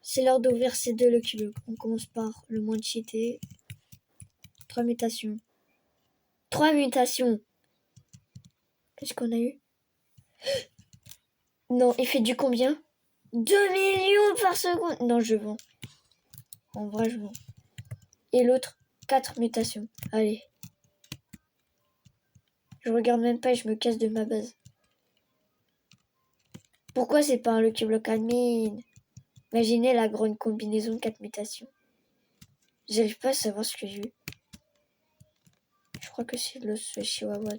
C'est l'heure d'ouvrir ces 2 Lucky Block. On commence par le moins cheaté. 3 mutations. 3 mutations. Qu'est-ce qu'on a eu? Non, il fait du combien? 2 millions par seconde. Non, je vends. En vrai, je vends. Et l'autre, 4 mutations. Allez. Je regarde même pas et je me casse de ma base. Pourquoi c'est pas un Lucky Block admin? Imaginez la grande combinaison de 4 mutations. J'arrive pas à savoir ce que j'ai eu. Je crois que c'est le Chihuahua.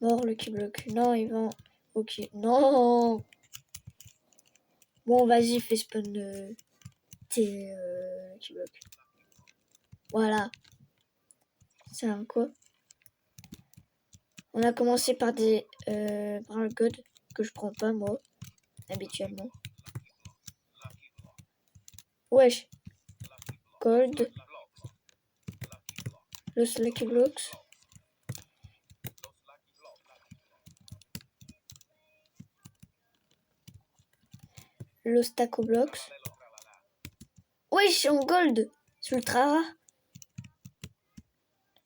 Mort Lucky Block. Non, il va... Ok. Non. Bon, vas-y, fais spawn tes Lucky Block. Voilà. C'est un quoi? On a commencé par des Brawl God que je prends pas moi, habituellement. Wesh. Gold. Los Lucky Blocks. Los Taco Blocks. Wesh, en gold. C'est ultra rare.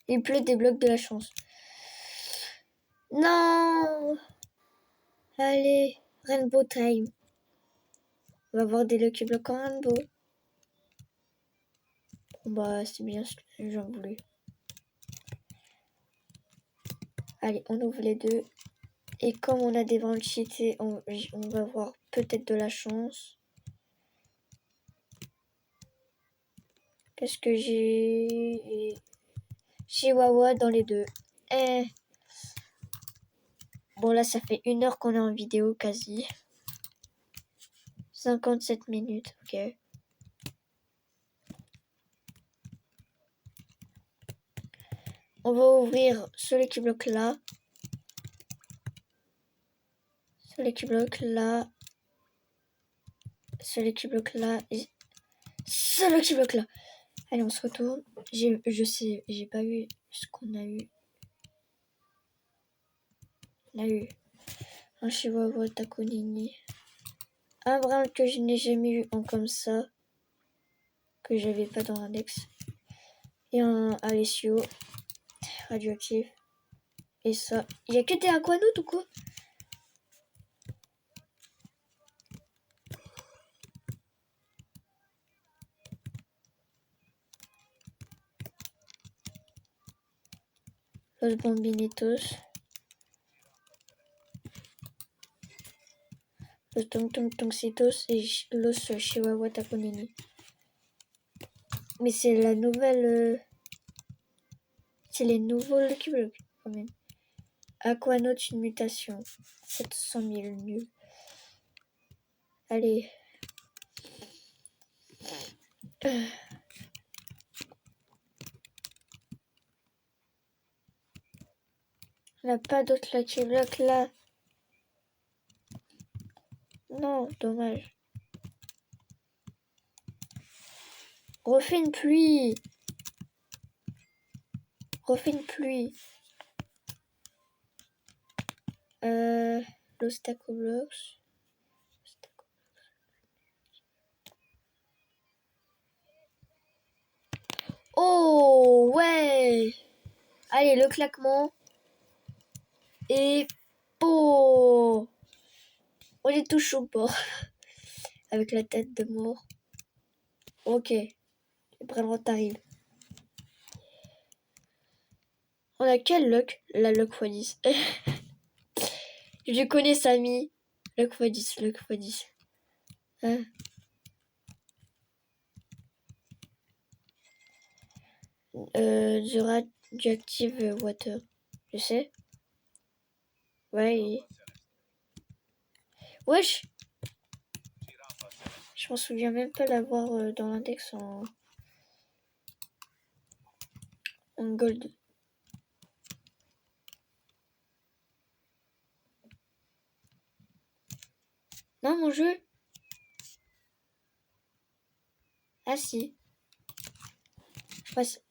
Il pleut des blocs de la chance. Non. Allez, Rainbow Time. On va avoir des Lucky Blocks en Rainbow. Bon bah c'est bien ce que j'en voulais. Allez, on ouvre les 2. Et comme on a des ventes cheatées, on va avoir peut-être de la chance. Qu'est-ce que j'ai? Chihuahua dans les 2. Eh. Bon là ça fait 1 heure qu'on est en vidéo quasi. 57 minutes, ok. On va ouvrir celui qui bloque là. Celui qui bloque là. Celui qui bloque là. Et celui qui bloque là. Allez, on se retourne. Je sais, j'ai pas vu ce qu'on a eu. On a eu un Chihuahua Taconini. Un brin que je n'ai jamais eu en comme ça. Que j'avais pas dans l'index. Et un Alessio radioactif. Et ça. Il y a que des aquanautes ou quoi? Los Bambinitos. Los Tongtongcitos et Los Chihuahua Taconini. Mais c'est la nouvelle... C'est les nouveaux Lucky Block quand même. Aquanaut, une mutation. 700 000 nul. Allez. On n'a pas d'autres Lucky Block là. Non, dommage. Refais une pluie. Refais une pluie. Los Taco Blocks. Oh, ouais. Allez, le claquement. Et... Oh. On est tous au bord. Avec la tête de mort. Ok. Vraiment t'arrives. On a quel luck? La luck x10. Je connais Samy. Luck x10, luck x10. Hein? The Radioactive Water. Je sais. Ouais. Wesh. Je m'en souviens même pas l'avoir dans l'index en gold. Non, mon jeu. Ah si.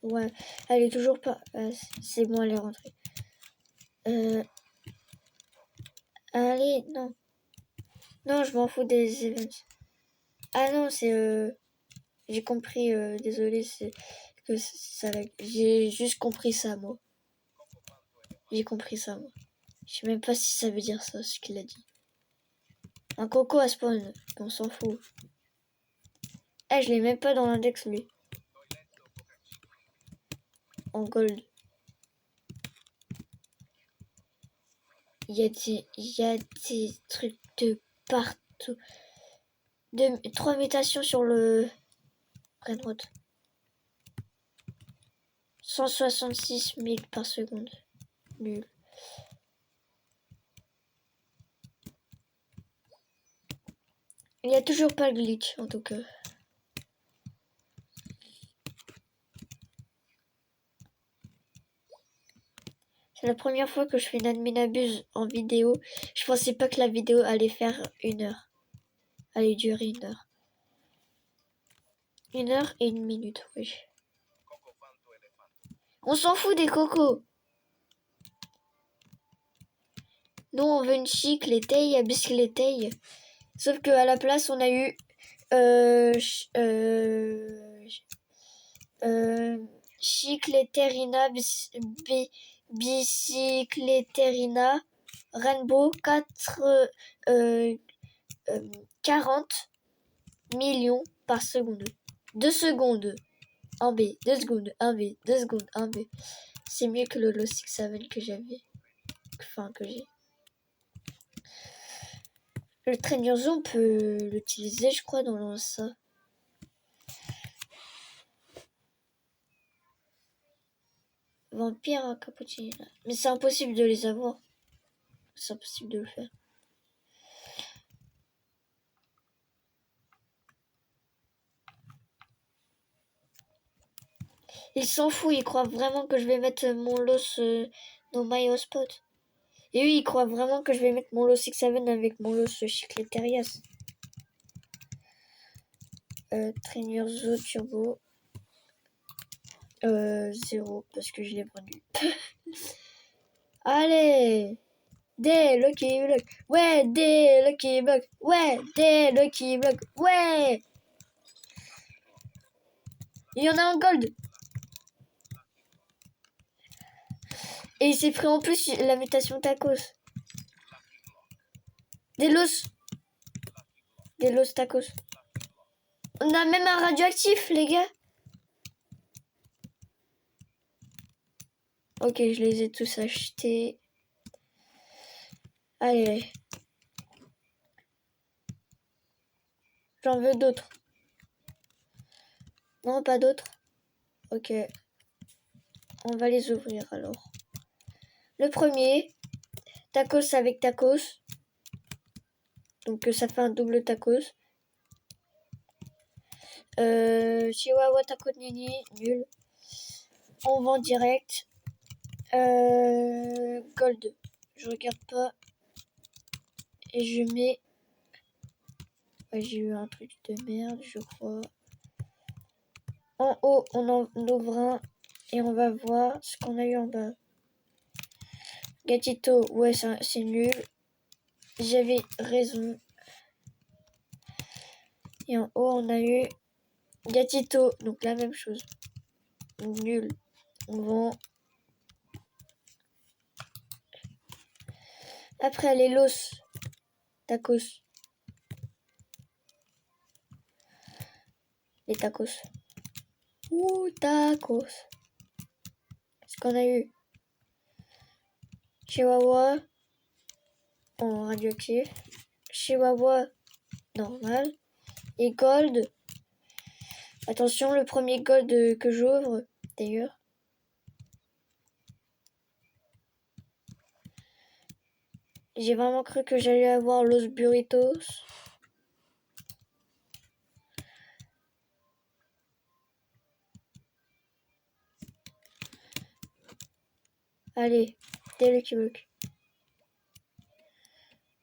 Ouais, elle est toujours pas... c'est bon, elle est rentrée. Allez, non. Non, je m'en fous des events. Ah non, c'est... J'ai compris, désolé, c'est que ça... J'ai juste compris ça, moi. J'ai compris ça, moi. Je sais même pas si ça veut dire ça, ce qu'il a dit. Un coco à spawn, on s'en fout. Eh, je l'ai même pas dans l'index, lui. En gold. Il y a des trucs de partout. 3 mutations sur le Brainrot. 166 000 par seconde. Nul. Il n'y a toujours pas le glitch, en tout cas. C'est la première fois que je fais une admin abuse en vidéo. Je pensais pas que la vidéo allait faire 1 heure. Allait durer 1 heure. 1 heure et 1 minute, oui. On s'en fout des cocos. Nous, on veut une chic, les tailles, à biscuit les tailles. Sauf qu'à la place, on a eu... Chicleterina, Bicycleterina, Rainbow, 40 millions par seconde. 2 secondes, 1 B, 2 secondes, 1 B, 2 secondes, 1 B. C'est mieux que le Lost 67 que j'avais. Enfin, que j'ai. Le Trainurzo, on peut l'utiliser, je crois, dans ça. Vampire à cappuccino. Mais c'est impossible de les avoir. C'est impossible de le faire. Il s'en fout, il croit vraiment que je vais mettre mon loss dans my hotspot. Et oui, il croit vraiment que je vais mettre mon loss 67 avec mon loss Chicleterias. Trainer Zo Turbo. 0 parce que je l'ai vendu. Allez! Des Lucky Block! Ouais! Des Lucky Block! Ouais! Des Lucky Block! Ouais! Il y en a un gold! Et il s'est pris en plus la mutation tacos. Des los tacos. On a même un radioactif, les gars. Ok, je les ai tous achetés. Allez. J'en veux d'autres. Non, pas d'autres. Ok. On va les ouvrir alors. Le premier, tacos avec tacos. Donc ça fait un double tacos. Chihuahua taco nini, nul. On vend direct. Gold. Je regarde pas. Et je mets... Ouais, j'ai eu un truc de merde, je crois. En haut, on en ouvre un. Et on va voir ce qu'on a eu en bas. Gatito, ouais, c'est nul. J'avais raison. Et en haut, on a eu Gatito, donc la même chose. Nul. On vend. Après, les los. Tacos. Les tacos. Ouh, tacos. Ce qu'on a eu. Chihuahua. En radioactif. Chihuahua. Normal. Et gold. Attention, le premier gold que j'ouvre. D'ailleurs. J'ai vraiment cru que j'allais avoir Los Burritos. Allez, des Lucky Block.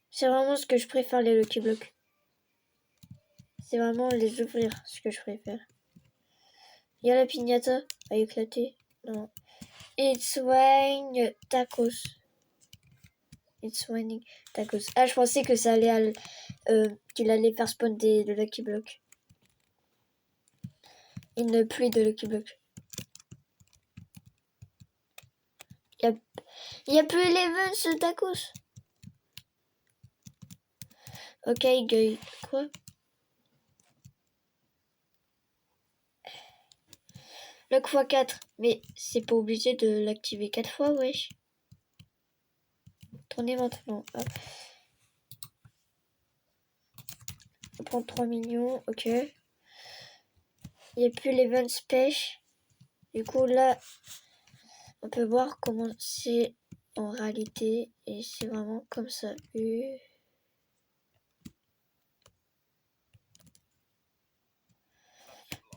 C'est vraiment ce que je préfère, les Lucky Block. C'est vraiment les ouvrir, ce que je préfère. Il y a la piñata à éclater. Non. It's raining tacos. It's raining tacos. Ah, je pensais que ça allait qu'il allait faire spawn de Lucky Block. Une pluie de Lucky Block. Il y a plus Eleven tacos. Ok, gueule. Quoi? Lock x4. Mais c'est pas obligé de l'activer 4 fois, wesh. Tournez maintenant. Hop. On prend 3 millions. Ok. Il n'y a plus les 20 pêche. Du coup, là, on peut voir comment c'est en réalité. Et c'est vraiment comme ça.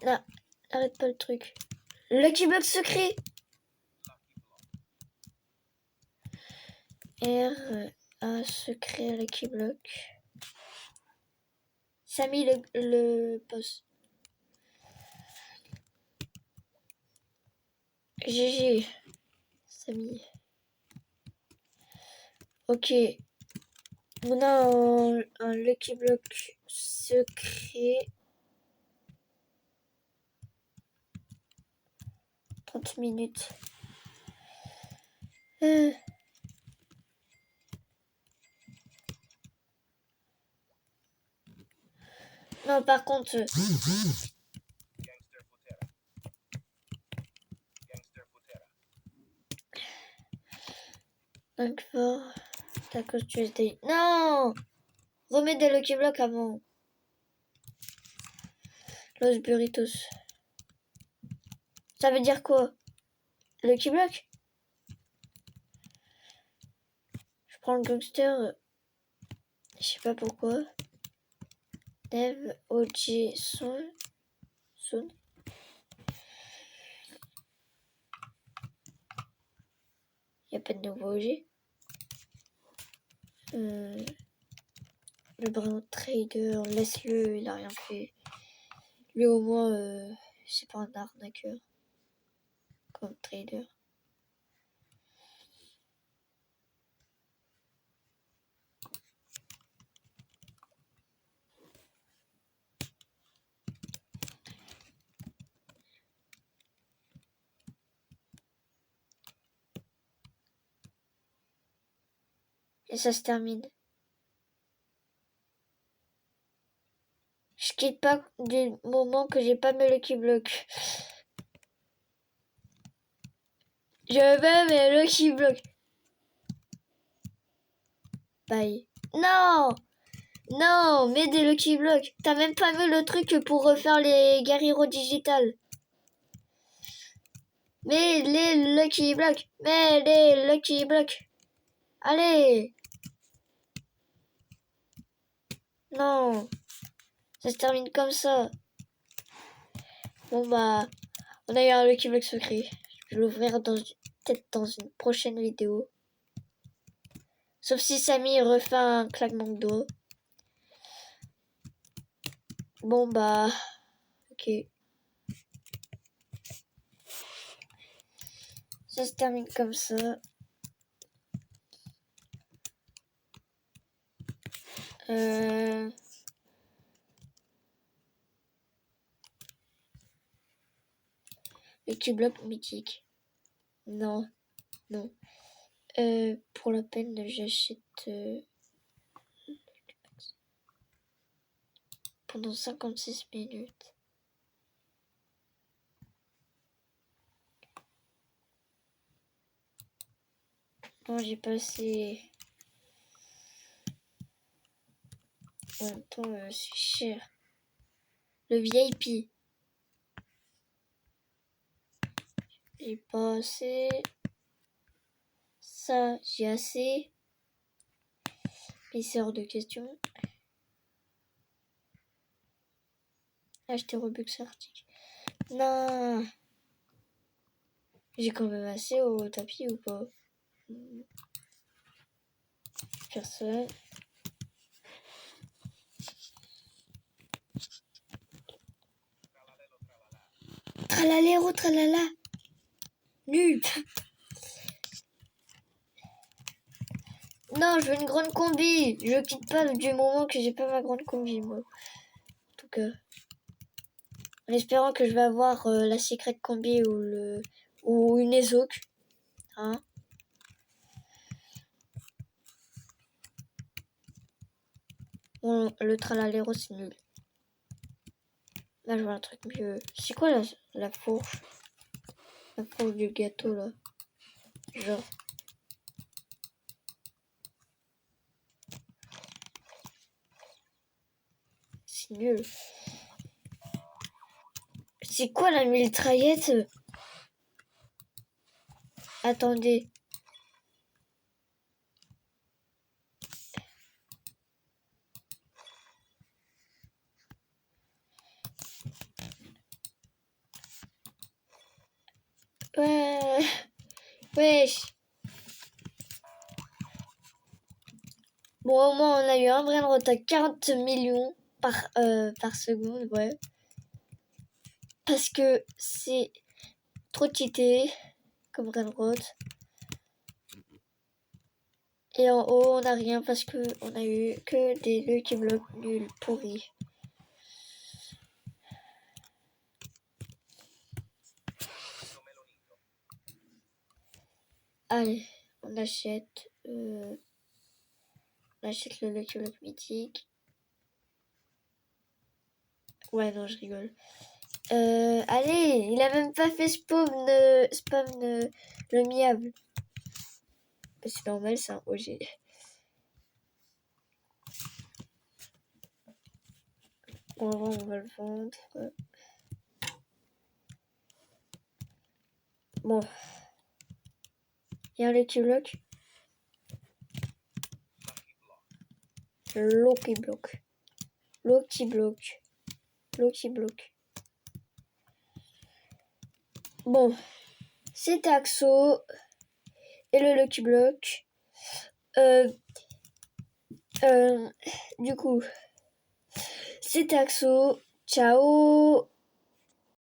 Là, arrête pas le truc. Lucky Block secret. A secret Lucky Block. Samy le boss. GG. Samy. Ok. On a un Lucky Block secret. 30 minutes. Non, par contre... Donc fort. Tacos Tuesday. Non! Remets des Lucky Block avant. Los Burritos. Ça veut dire quoi? Lucky Block? Je prends le gangster. Je sais pas pourquoi. Dev, OG, Son. Il n'y a pas de nouveau OG. Le brin trader, laisse-le, il a rien fait. Lui au moins, c'est pas un arnaqueur. Comme trader. Et ça se termine. Je quitte pas du moment que j'ai pas mes Lucky Block. Je veux mes Lucky Block. Bye. Non! Non, mets des Lucky Block. T'as même pas mis le truc pour refaire les guerrieros digital. Mets les Lucky Block. Mets les Lucky Block. Allez. Non. Ça se termine comme ça. Bon bah, on a eu un Lucky Block secret. Je vais l'ouvrir peut-être dans une prochaine vidéo. Sauf si Samy refait un claquement de doigts. Bon bah, ok. Ça se termine comme ça. Lucky Block mythique. Non, non. Pour la peine, j'achète pendant 56 minutes. Non, j'ai pas assez. En même temps, c'est cher. Le VIP. J'ai pas assez. Ça, j'ai assez. Il c'est hors de question. Acheter Robux article. Non. J'ai quand même assez au tapis ou pas? Personne. Tralalero, tralala. Nul. Non, je veux une grande combi. Je quitte pas du moment que j'ai pas ma grande combi, moi. En tout cas. En espérant que je vais avoir la secret combi ou une Ezoc. Hein? Bon, le tralalero, c'est nul. Là, je vois un truc mieux. C'est quoi la fourche? La fourche du gâteau, là. Genre. C'est nul. C'est quoi la mitraillette? Attendez. Ouais. Wesh. Bon, au moins, on a eu un brainrot à 40 millions par seconde, ouais. Parce que c'est trop cheaté comme brainrot. Et en haut, on n'a rien parce que on a eu que des Lucky Blocks nuls, pourris. Allez, on achète le Lucky Block mythique. Ouais, non, je rigole. Allez, il a même pas fait spam le miable. C'est normal, c'est un OG. On va le vendre. Bon. Il y a un Lucky Block. Lucky Block. Lucky Block. Lucky Block. Bon. C'est Axo. Et le Lucky Block. Du coup, c'est Axo. Ciao.